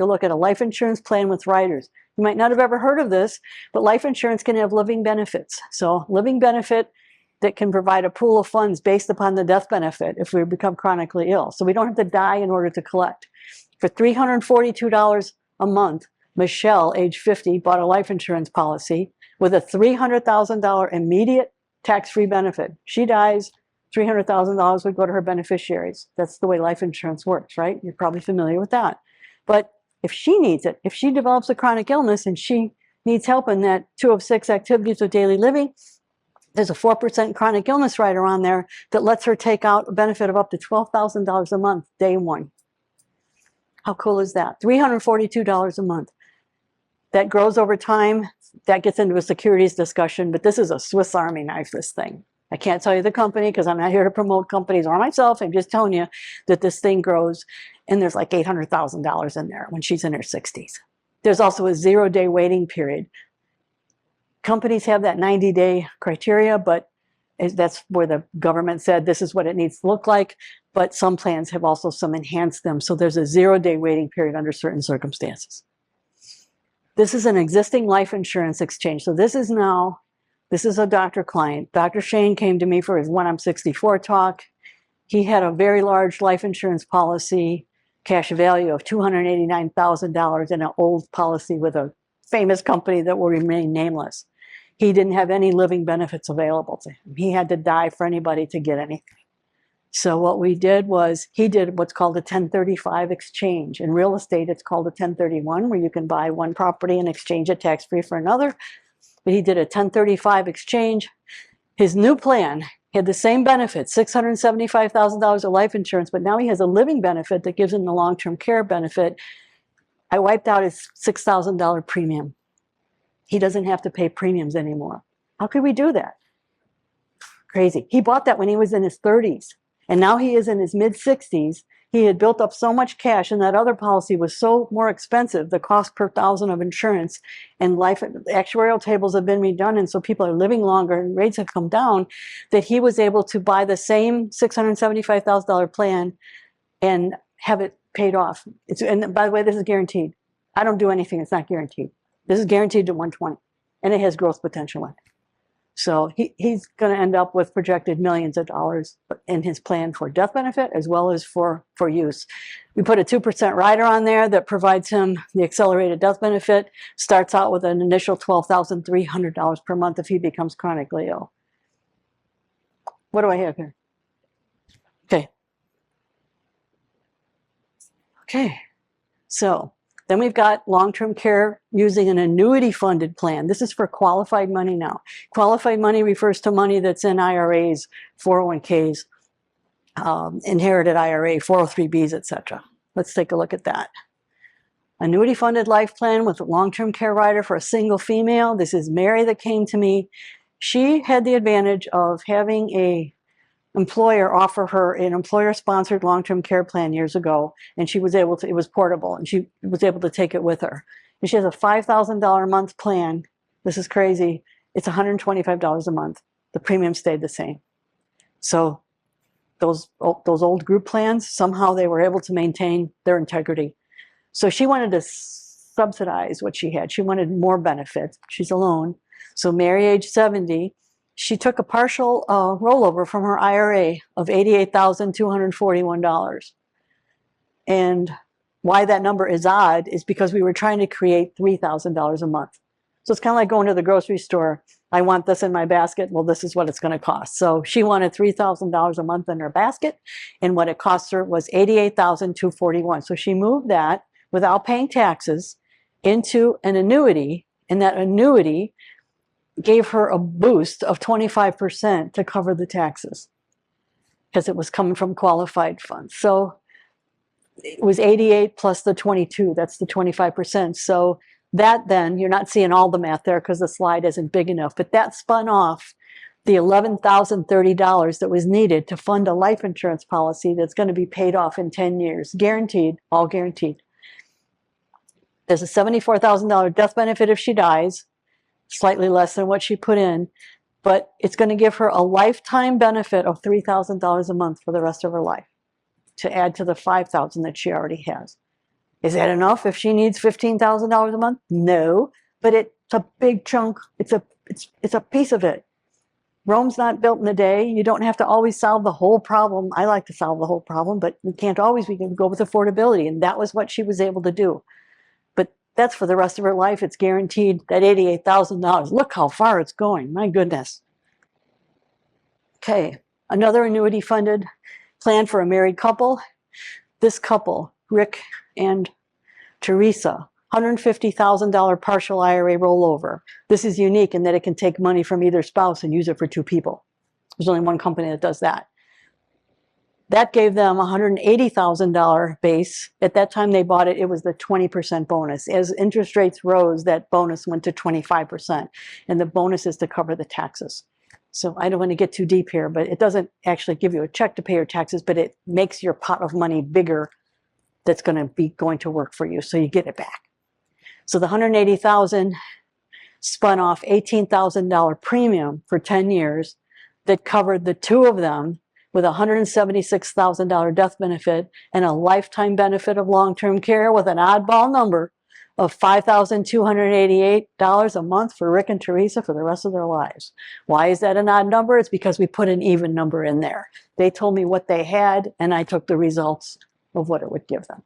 a look at a life insurance plan with riders. You might not have ever heard of this, but life insurance can have living benefits. So living benefit that can provide a pool of funds based upon the death benefit if we become chronically ill. So we don't have to die in order to collect. For $342 a month, Michelle, age 50, bought a life insurance policy with a $300,000 immediate tax-free benefit. She dies, $300,000 would go to her beneficiaries. That's the way life insurance works, right? You're probably familiar with that. But if she needs it, if she develops a chronic illness and she needs help in that 2 of 6 activities of daily living, there's a 4% chronic illness rider on there that lets her take out a benefit of up to $12,000 a month, day 1. How cool is that? $342 a month. That grows over time. That gets into a securities discussion, but this is a Swiss Army knife, this thing. I can't tell you the company because I'm not here to promote companies or myself. I'm just telling you that this thing grows, and there's like $800,000 in there when she's in her 60s. There's also a 0-day waiting period. Companies have that 90-day criteria, but that's where the government said this is what it needs to look like. But some plans have also some enhanced them. So there's a 0-day waiting period under certain circumstances. This is an existing life insurance exchange. So this is a doctor client. Dr. Shane came to me for his When I'm 64 talk. He had a very large life insurance policy, cash value of $289,000 in an old policy with a famous company that will remain nameless. He didn't have any living benefits available to him. He had to die for anybody to get anything. So what we did was he did what's called a 1035 exchange. In real estate, it's called a 1031, where you can buy one property and exchange it tax-free for another. But he did a 1035 exchange. His new plan had the same benefits, $675,000 of life insurance, but now he has a living benefit that gives him the long-term care benefit. I wiped out his $6,000 premium. He doesn't have to pay premiums anymore. How could we do that? Crazy. He bought that when he was in his 30s. And now he is in his mid-60s. He had built up so much cash, and that other policy was so more expensive, the cost per thousand of insurance, and life actuarial tables have been redone, and so people are living longer and rates have come down, that he was able to buy the same $675,000 plan and have it paid off. And by the way, this is guaranteed. I don't do anything that's not guaranteed. This is guaranteed to 120, and it has growth potential in it. So he's going to end up with projected millions of dollars in his plan for death benefit as well as for use. We put a 2% rider on there that provides him the accelerated death benefit, starts out with an initial $12,300 per month if he becomes chronically ill. What do I have here? Okay. Okay. So then we've got long-term care using an annuity-funded plan. This is for qualified money now. Qualified money refers to money that's in IRAs, 401ks, inherited IRA, 403bs, etc. Let's take a look at that. Annuity-funded life plan with a long-term care rider for a single female. This is Mary that came to me. She had the advantage of having a employer offer her an employer-sponsored long-term care plan years ago, and she was able to, it was portable, and she was able to take it with her. And she has a $5,000 a month plan. This is crazy. It's $125 a month. The premium stayed the same. So those old group plans, somehow they were able to maintain their integrity. So she wanted to subsidize what she had. She wanted more benefits. She's alone. So Mary, age 70, she took a partial rollover from her IRA of $88,241. And why that number is odd is because we were trying to create $3,000 a month. So it's kind of like going to the grocery store. I want this in my basket. Well, this is what it's going to cost. So she wanted $3,000 a month in her basket, and what it cost her was $88,241. So she moved that without paying taxes into an annuity, and that annuity gave her a boost of 25% to cover the taxes because it was coming from qualified funds. So it was 88 plus the 22, that's the 25%. So that then, you're not seeing all the math there because the slide isn't big enough, but that spun off the $11,030 that was needed to fund a life insurance policy that's going to be paid off in 10 years, guaranteed, all guaranteed. There's a $74,000 death benefit if she dies, slightly less than what she put in, but it's going to give her a lifetime benefit of $3,000 a month for the rest of her life to add to the $5,000 that she already has. Is that enough if she needs $15,000 a month? No, but it's a big chunk. It's a piece of it. Rome's not built in a day. You don't have to always solve the whole problem. I like to solve the whole problem, but we can't always. We can go with affordability, and that was what she was able to do. But that's for the rest of her life. It's guaranteed that $88,000. Look how far it's going. My goodness. Okay, another annuity-funded plan for a married couple. This couple, Rick and Teresa, $150,000 partial IRA rollover. This is unique in that it can take money from either spouse and use it for two people. There's only one company that does that. That gave them a $180,000 base. At that time they bought it, it was the 20% bonus. As interest rates rose, that bonus went to 25%. And the bonus is to cover the taxes. So I don't want to get too deep here, but it doesn't actually give you a check to pay your taxes, but it makes your pot of money bigger that's going to be going to work for you. So you get it back. So the $180,000 spun off $18,000 premium for 10 years that covered the two of them with a $176,000 death benefit and a lifetime benefit of long-term care with an oddball number of $5,288 a month for Rick and Teresa for the rest of their lives. Why is that an odd number? It's because we put an even number in there. They told me what they had, and I took the results of what it would give them.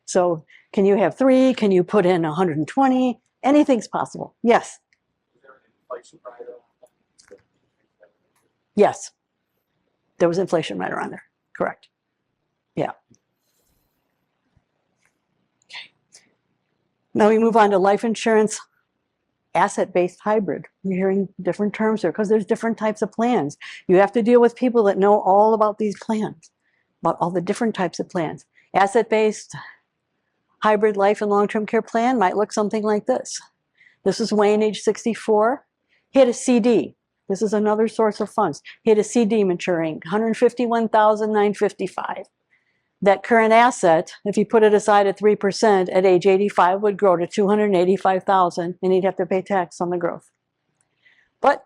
So can you have 3? Can you put in 120? Anything's possible. Yes. Yes. There was inflation right around there. Correct. Yeah. Okay. Now we move on to life insurance asset-based hybrid. You're hearing different terms here because there's different types of plans. You have to deal with people that know all about these plans, about all the different types of plans. Asset-based hybrid life and long-term care plan might look something like this. This is Wayne, age 64. He had a CD. This is another source of funds. He had a CD maturing, $151,955. That current asset, if you put it aside at 3% at age 85, would grow to $285,000, and he'd have to pay tax on the growth. But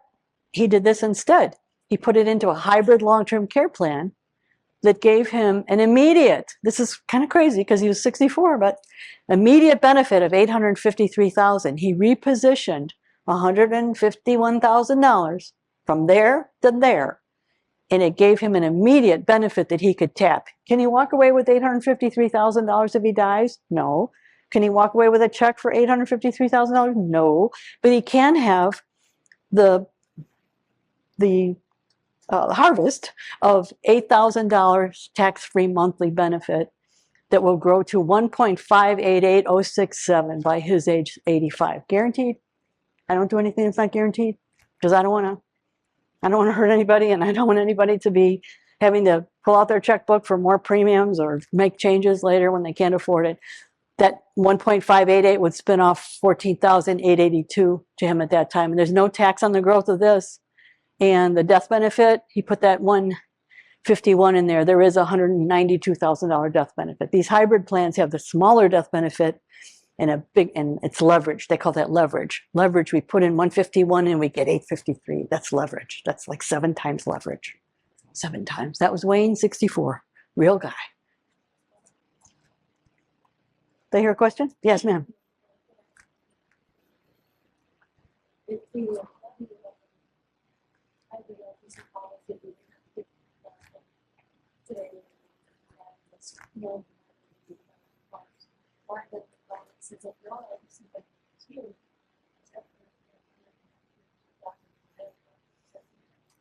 he did this instead. He put it into a hybrid long-term care plan that gave him an immediate, this is kind of crazy because he was 64, but immediate benefit of $853,000. He repositioned $151,000 from there to there. And it gave him an immediate benefit that he could tap. Can he walk away with $853,000 if he dies? No. Can he walk away with a check for $853,000? No. But he can have the harvest of $8,000 tax-free monthly benefit that will grow to 1.588067 by his age 85. Guaranteed. I don't do anything that's not guaranteed because I don't want to hurt anybody, and I don't want anybody to be having to pull out their checkbook for more premiums or make changes later when they can't afford it. That 1.588 would spin off $14,882 to him at that time. And there's no tax on the growth of this. And the death benefit, he put that 151 in there. There is a $192,000 death benefit. These hybrid plans have the smaller death benefit and it's leverage. They call that leverage. Leverage, we put in 151 and we get 853. That's leverage. That's like 7 times leverage. 7 times. That was Wayne, 64. Real guy. Did I hear a question? Yes, ma'am.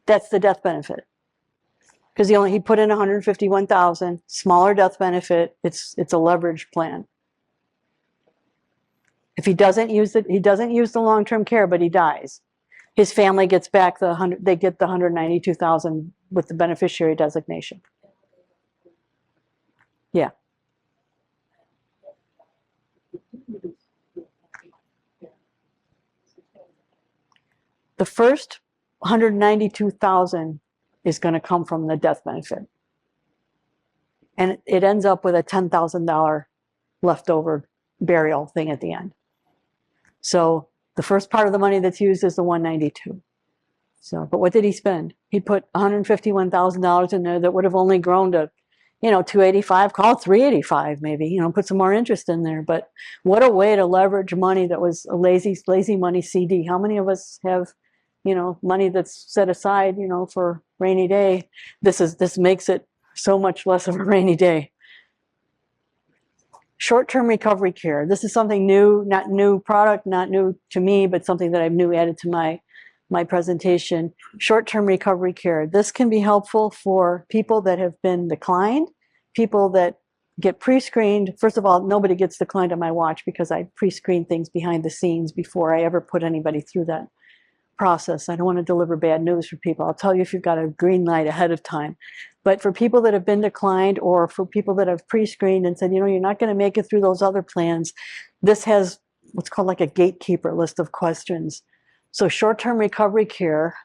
That's the death benefit. Because he put in 151,000, smaller death benefit. It's a leverage plan. If he doesn't use it, he doesn't use the long-term care, but he dies. His family gets back they get the 192,000 with the beneficiary designation. Yeah. The first 192,000 is going to come from the death benefit. And it ends up with a $10,000 leftover burial thing at the end. So the first part of the money that's used is the 192. So, but what did he spend? He put $151,000 in there that would have only grown to, 285, call it 385 maybe, put some more interest in there. But what a way to leverage money that was a lazy money CD. How many of us have, money that's set aside, for rainy day? This makes it so much less of a rainy day. Short-term recovery care. This is something new, not new product, not new to me, but something that I've new added to my presentation. Short-term recovery care. This can be helpful for people that have been declined, people that get pre-screened. First of all, nobody gets declined on my watch because I pre-screen things behind the scenes before I ever put anybody through that process. I don't want to deliver bad news for people. I'll tell you if you've got a green light ahead of time. But for people that have been declined or for people that have pre-screened and said, you're not going to make it through those other plans, this has what's called like a gatekeeper list of questions. So short-term recovery care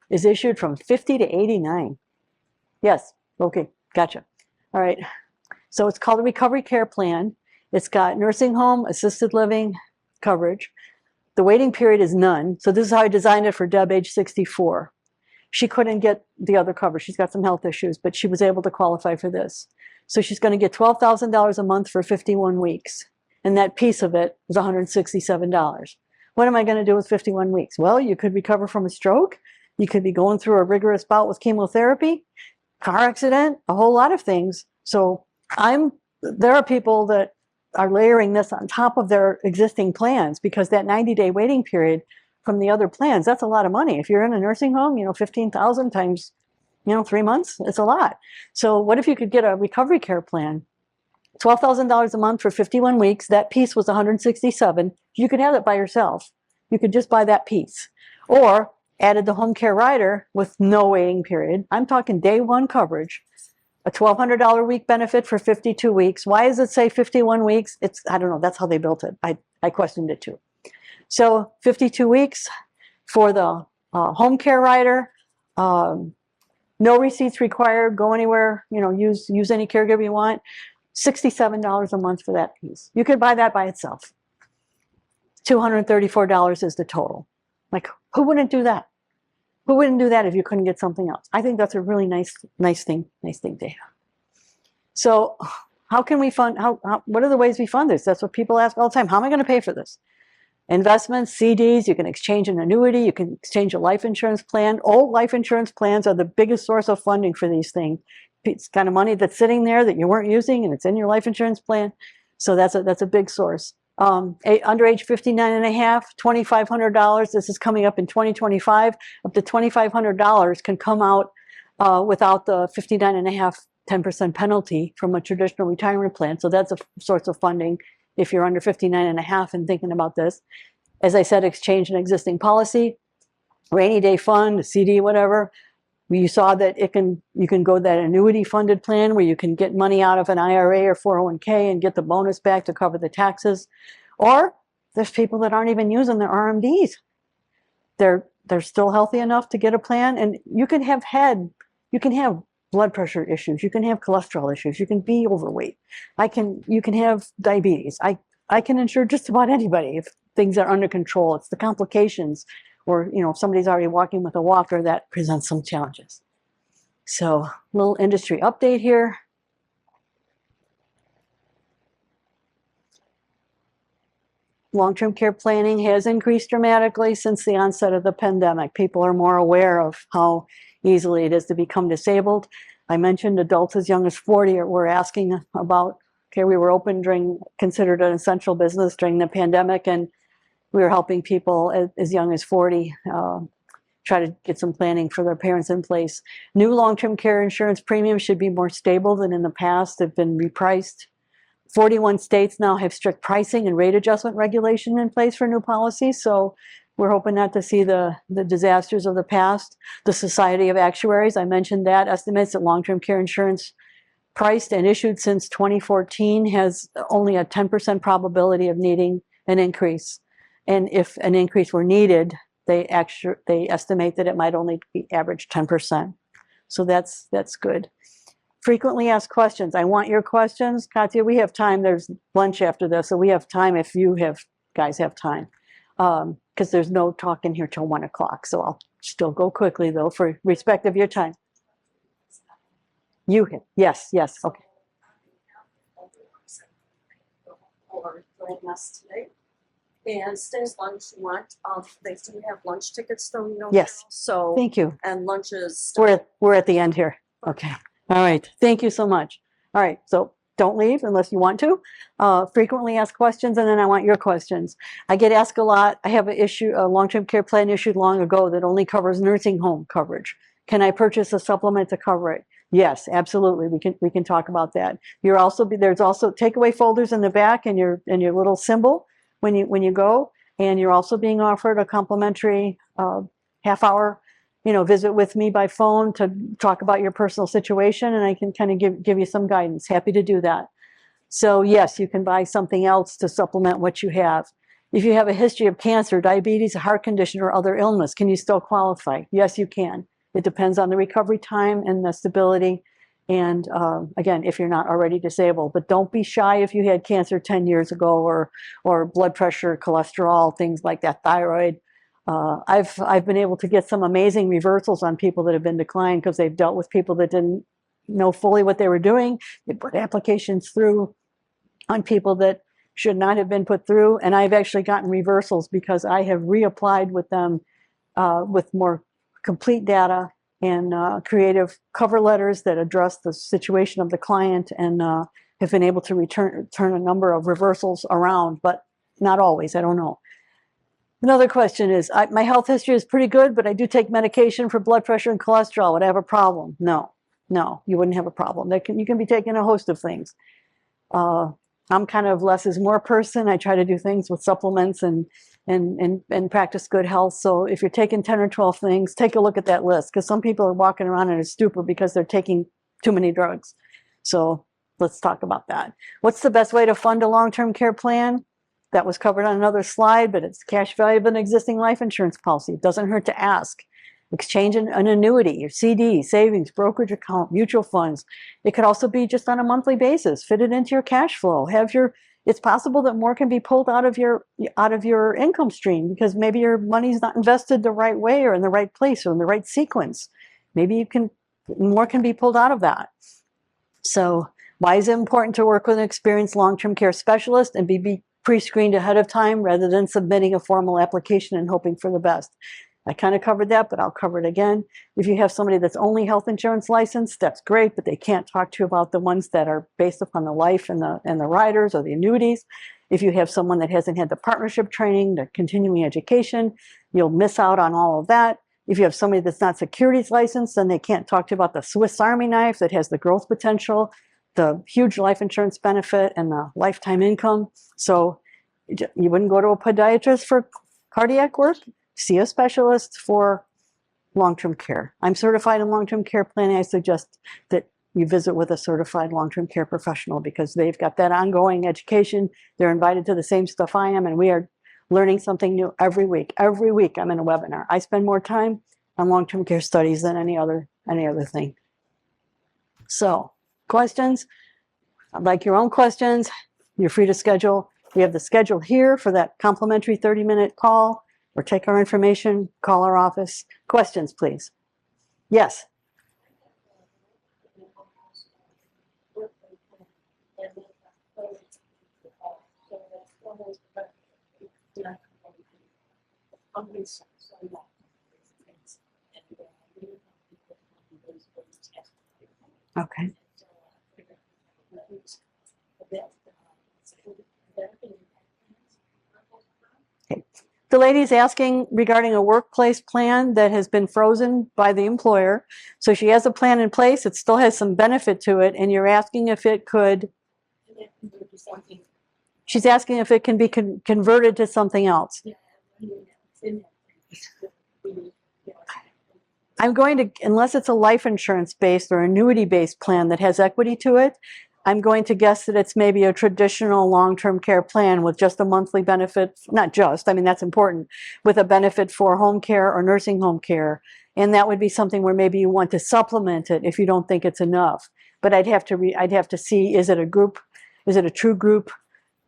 is issued from 50 to 89. Yes, okay, gotcha. All right, so it's called a recovery care plan. It's got nursing home, assisted living coverage. The waiting period is none. So this is how I designed it for Deb, age 64. She couldn't get the other coverage. She's got some health issues, but she was able to qualify for this. So she's going to get $12,000 a month for 51 weeks. And that piece of it was $167. What am I going to do with 51 weeks? Well, you could recover from a stroke. You could be going through a rigorous bout with chemotherapy, car accident, a whole lot of things. So there are people that are layering this on top of their existing plans because that 90-day waiting period from the other plans, that's a lot of money. If you're in a nursing home, 15,000 times, 3 months, it's a lot. So what if you could get a recovery care plan? $12,000 a month for 51 weeks. That piece was $167. You could have it by yourself. You could just buy that piece. Or added the home care rider with no waiting period. I'm talking day one coverage. A $1,200 a week benefit for 52 weeks. Why does it say 51 weeks? I don't know. That's how they built it. I questioned it too. So 52 weeks for the home care rider. No receipts required. Go anywhere. Use any caregiver you want. $67 a month for that piece. You could buy that by itself. $234 is the total. Like, who wouldn't do that? Who wouldn't do that if you couldn't get something else? I think that's a really nice thing to have. So how can we fund, what are the ways we fund this? That's what people ask all the time. How am I going to pay for this? Investments, CDs, you can exchange an annuity, you can exchange a life insurance plan. Old life insurance plans are the biggest source of funding for these things. It's kind of money that's sitting there that you weren't using and it's in your life insurance plan. So that's a big source. Under age 59 and a half, $2,500. This is coming up in 2025. Up to $2,500 can come out without the 59 and a half 10% penalty from a traditional retirement plan. So that's a source of funding if you're under 59 and a half and thinking about this. As I said, exchange an existing policy, rainy day fund, a CD, whatever. You saw that you can go that annuity funded plan where you can get money out of an IRA or 401k and get the bonus back to cover the taxes. Or there's people that aren't even using their RMDs. They're still healthy enough to get a plan, and you can have blood pressure issues, you can have cholesterol issues, you can be overweight, you can have diabetes. I can insure just about anybody if things are under control. It's the complications, or if somebody's already walking with a walker, that presents some challenges. So, little industry update here. Long-term care planning has increased dramatically since the onset of the pandemic. People are more aware of how easily it is to become disabled. I mentioned adults as young as 40 were asking about, okay, we were considered an essential business during the pandemic, and we were helping people as young as 40 try to get some planning for their parents in place. New long-term care insurance premiums should be more stable than in the past. They've been repriced. 41 states now have strict pricing and rate adjustment regulation in place for new policies, so we're hoping not to see the disasters of the past. The Society of Actuaries, I mentioned that, estimates that long-term care insurance priced and issued since 2014 has only a 10% probability of needing an increase. And if an increase were needed, they estimate that it might only be average 10%. So that's good. Frequently asked questions. I want your questions. Katya, we have time. There's lunch after this, so we have time if you guys have time. Because there's no talk in here till 1 o'clock. So I'll still go quickly though for respect of your time. Yes, okay. For joining us today. And today's lunch you want, they do have lunch tickets though, Yes. So Thank you. and lunches. We're at the end here. Okay. All right. Thank you so much. All right. So don't leave unless you want to. Frequently asked questions, and then I want your questions. I get asked a lot. I have a long-term care plan issued long ago that only covers nursing home coverage. Can I purchase a supplement to cover it? Yes, absolutely. We can talk about that. There's also takeaway folders in the back and your little symbol when you go, and you're also being offered a complimentary half-hour visit with me by phone to talk about your personal situation, and I can kind of give you some guidance. Happy to do that. So yes, you can buy something else to supplement what you have. If you have a history of cancer, diabetes, a heart condition, or other illness, can you still qualify? Yes, you can. It depends on the recovery time and the stability. And again, if you're not already disabled, but don't be shy if you had cancer 10 years ago or blood pressure, cholesterol, things like that, thyroid. I've been able to get some amazing reversals on people that have been declined because they've dealt with people that didn't know fully what they were doing. They put applications through on people that should not have been put through. And I've actually gotten reversals because I have reapplied with them with more complete data and creative cover letters that address the situation of the client, and have been able to turn a number of reversals around, but not always. I don't know. Another question is, my health history is pretty good, but I do take medication for blood pressure and cholesterol. Would I have a problem? No, you wouldn't have a problem. You can be taking a host of things. I'm kind of less is more person. I try to do things with supplements and practice good health. So if you're taking 10 or 12 things, take a look at that list, because some people are walking around in a stupor because they're taking too many drugs. So let's talk about that. What's the best way to fund a long-term care plan? That was covered on another slide, but it's cash value of an existing life insurance policy. It doesn't hurt to ask. Exchange an annuity, your CD, savings, brokerage account, mutual funds. It could also be just on a monthly basis. Fit it into your cash flow. It's possible that more can be pulled out of your income stream because maybe your money's not invested the right way or in the right place or in the right sequence. Maybe more can be pulled out of that. So why is it important to work with an experienced long-term care specialist and be pre-screened ahead of time rather than submitting a formal application and hoping for the best. I kind of covered that, but I'll cover it again. If you have somebody that's only health insurance licensed, that's great, but they can't talk to you about the ones that are based upon the life and the riders or the annuities. If you have someone that hasn't had the partnership training, the continuing education, you'll miss out on all of that. If you have somebody that's not securities licensed, then they can't talk to you about the Swiss Army knife that has the growth potential, the huge life insurance benefit, and the lifetime income. So you wouldn't go to a podiatrist for cardiac work. See a specialist for long-term care. I'm certified in long-term care planning. I suggest that you visit with a certified long-term care professional because they've got that ongoing education. They're invited to the same stuff I am, and we are learning something new every week. Every week I'm in a webinar. I spend more time on long-term care studies than any other thing. So, questions? I'd like your own questions. You're free to schedule. We have the schedule here for that complimentary 30-minute call, or take our information, call our office. Questions, please. Yes. Okay. Okay. The lady's asking regarding a workplace plan that has been frozen by the employer. So she has a plan in place, it still has some benefit to it, and you're asking if it could, she's asking if it can be converted to something else. I'm going to, unless it's a life insurance based or annuity based plan that has equity to it, I'm going to guess that it's maybe a traditional long-term care plan with just a monthly benefit, not just, I mean, that's important, with a benefit for home care or nursing home care. And that would be something where maybe you want to supplement it if you don't think it's enough. But I'd have to see, is it a group, is it a true group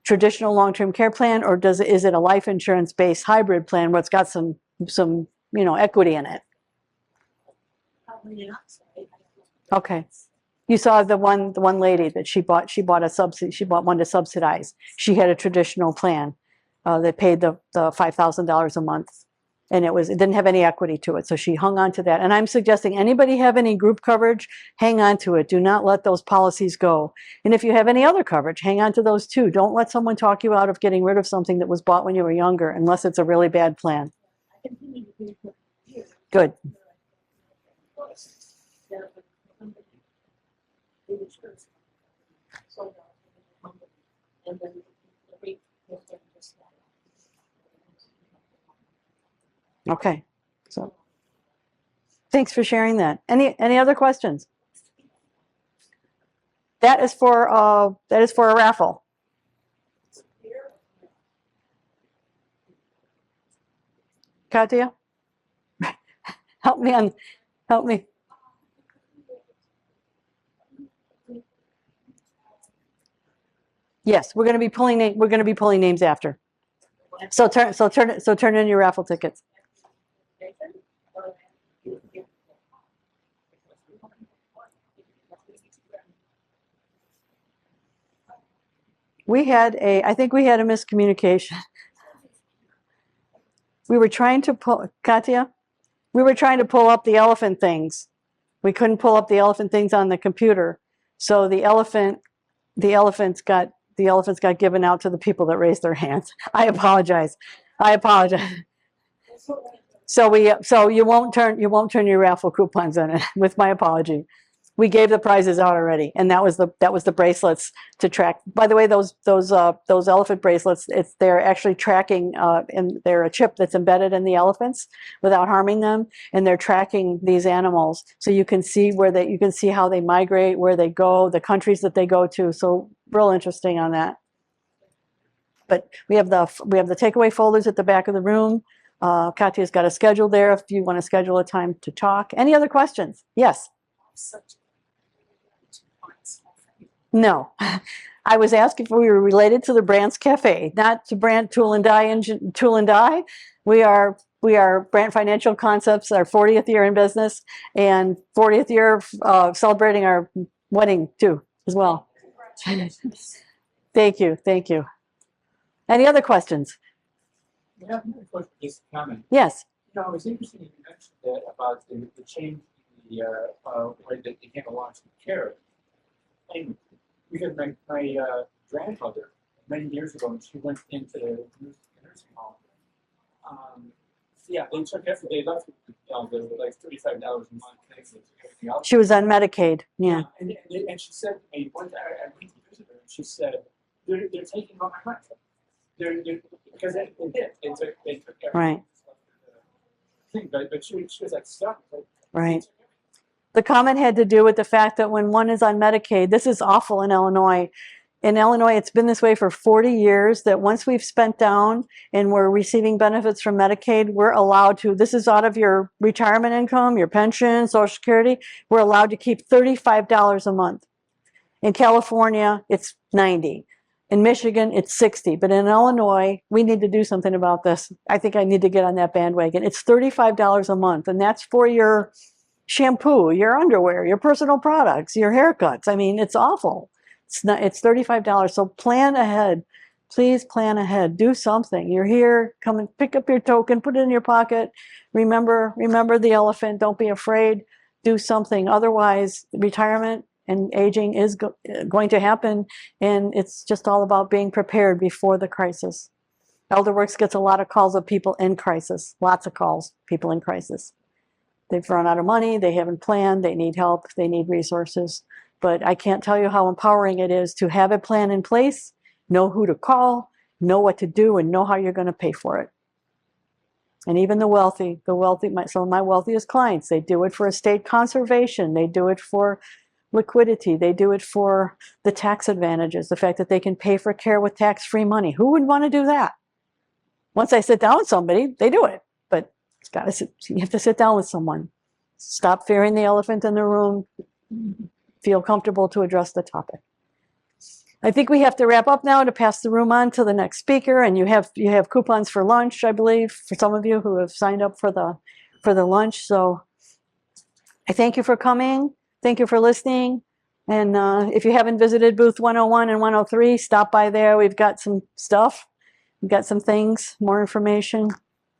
traditional long-term care plan, or is it a life insurance based hybrid plan where it's got some equity in it? Okay. You saw the one lady that she bought one to subsidize. She had a traditional plan that paid the $5,000 a month, and it didn't have any equity to it, so she hung on to that. And I'm suggesting anybody have any group coverage, hang on to it. Do not let those policies go. And if you have any other coverage, hang on to those too. Don't let someone talk you out of getting rid of something that was bought when you were younger, unless it's a really bad plan. Good. Okay, so thanks for sharing that. Any other questions? That is for a raffle. Katia, help me. Yes, we're going to be pulling names after. So turn in your raffle tickets. I think we had a miscommunication. We were trying to pull, Katia, we were trying to pull up the elephant things. We couldn't pull up the elephant things on the computer. So the elephants got given out to the people that raised their hands. I apologize. So you won't turn your raffle coupons in it, with my apology. We gave the prizes out already, and that was the bracelets to track. By the way, those elephant bracelets, they're actually tracking, and they're a chip that's embedded in the elephants without harming them, and they're tracking these animals, so you can see how they migrate, where they go, the countries that they go to. So real interesting on that. But we have the takeaway folders at the back of the room. Katia's got a schedule there if you want to schedule a time to talk. Any other questions? Yes. No. I was asking if we were related to the Brandt's Cafe, not to Brandt Tool and Die. We are Brandt Financial Concepts, our 40th year in business, and 40th year celebrating our wedding too, as well. Thank you. Any other questions? Yeah, another question, just a comment. Yes. You know, it was interesting you mentioned that about the change in the way that they handle long-term care. And because my grandmother, many years ago, when she went into the nursing home, yeah, they took everything, they left the like $35 a month things, they took everything else. She was on Medicaid. Yeah. And she said to me, one time I went to visit her, and she said, they're taking all my money. They're because they did. They took everything. Right. But she was like stuck. Right. The comment had to do with the fact that when one is on Medicaid, this is awful in Illinois. In Illinois, it's been this way for 40 years, that once we've spent down and we're receiving benefits from Medicaid, we're allowed to, this is out of your retirement income, your pension, Social Security, we're allowed to keep $35 a month. In California, it's $90. In Michigan, it's $60. But in Illinois, we need to do something about this. I think I need to get on that bandwagon. It's $35 a month, and that's for your shampoo, your underwear, your personal products, your haircuts. I mean, it's awful. It's $35. So plan ahead. Please plan ahead. Do something. You're here. Come and pick up your token. Put it in your pocket. Remember the elephant. Don't be afraid. Do something. Otherwise, retirement and aging is going to happen, and it's just all about being prepared before the crisis. ElderWorks gets a lot of calls of people in crisis. Lots of calls, people in crisis. They've run out of money. They haven't planned. They need help. They need resources. But I can't tell you how empowering it is to have a plan in place, know who to call, know what to do, and know how you're going to pay for it. And even the wealthy, some of my wealthiest clients, they do it for estate conservation. They do it for liquidity. They do it for the tax advantages, the fact that they can pay for care with tax-free money. Who would want to do that? Once I sit down with somebody, they do it. But you have to sit down with someone. Stop fearing the elephant in the room. Feel comfortable to address the topic. I think we have to wrap up now to pass the room on to the next speaker. And you have coupons for lunch, I believe, for some of you who have signed up for the lunch. So I thank you for coming. Thank you for listening. And if you haven't visited booth 101 and 103, stop by there. We've got some stuff. We've got some things, more information.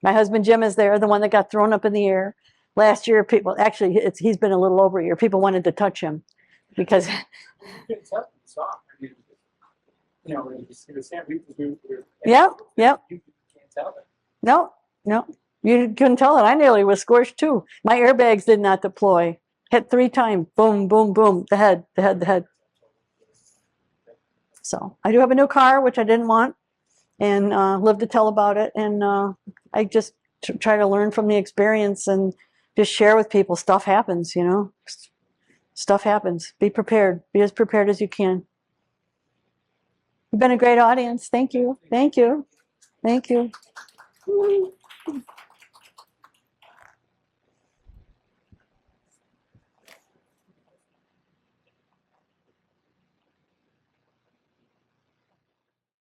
My husband Jim is there, the one that got thrown up in the air. Last year, people, actually, he's been a little over a year. People wanted to touch him because. You couldn't tell from the song. I mean, you know, it was Yep. You can't tell that. No. You couldn't tell it. I nearly was squished too. My airbags did not deploy. Hit 3 times. Boom, boom, boom. The head. So I do have a new car, which I didn't want, and live to tell about it. And I just try to learn from the experience and just share with people. Stuff happens, you know. Stuff happens. Be prepared. Be as prepared as you can. You've been a great audience. Thank you. Thank you. Thank you.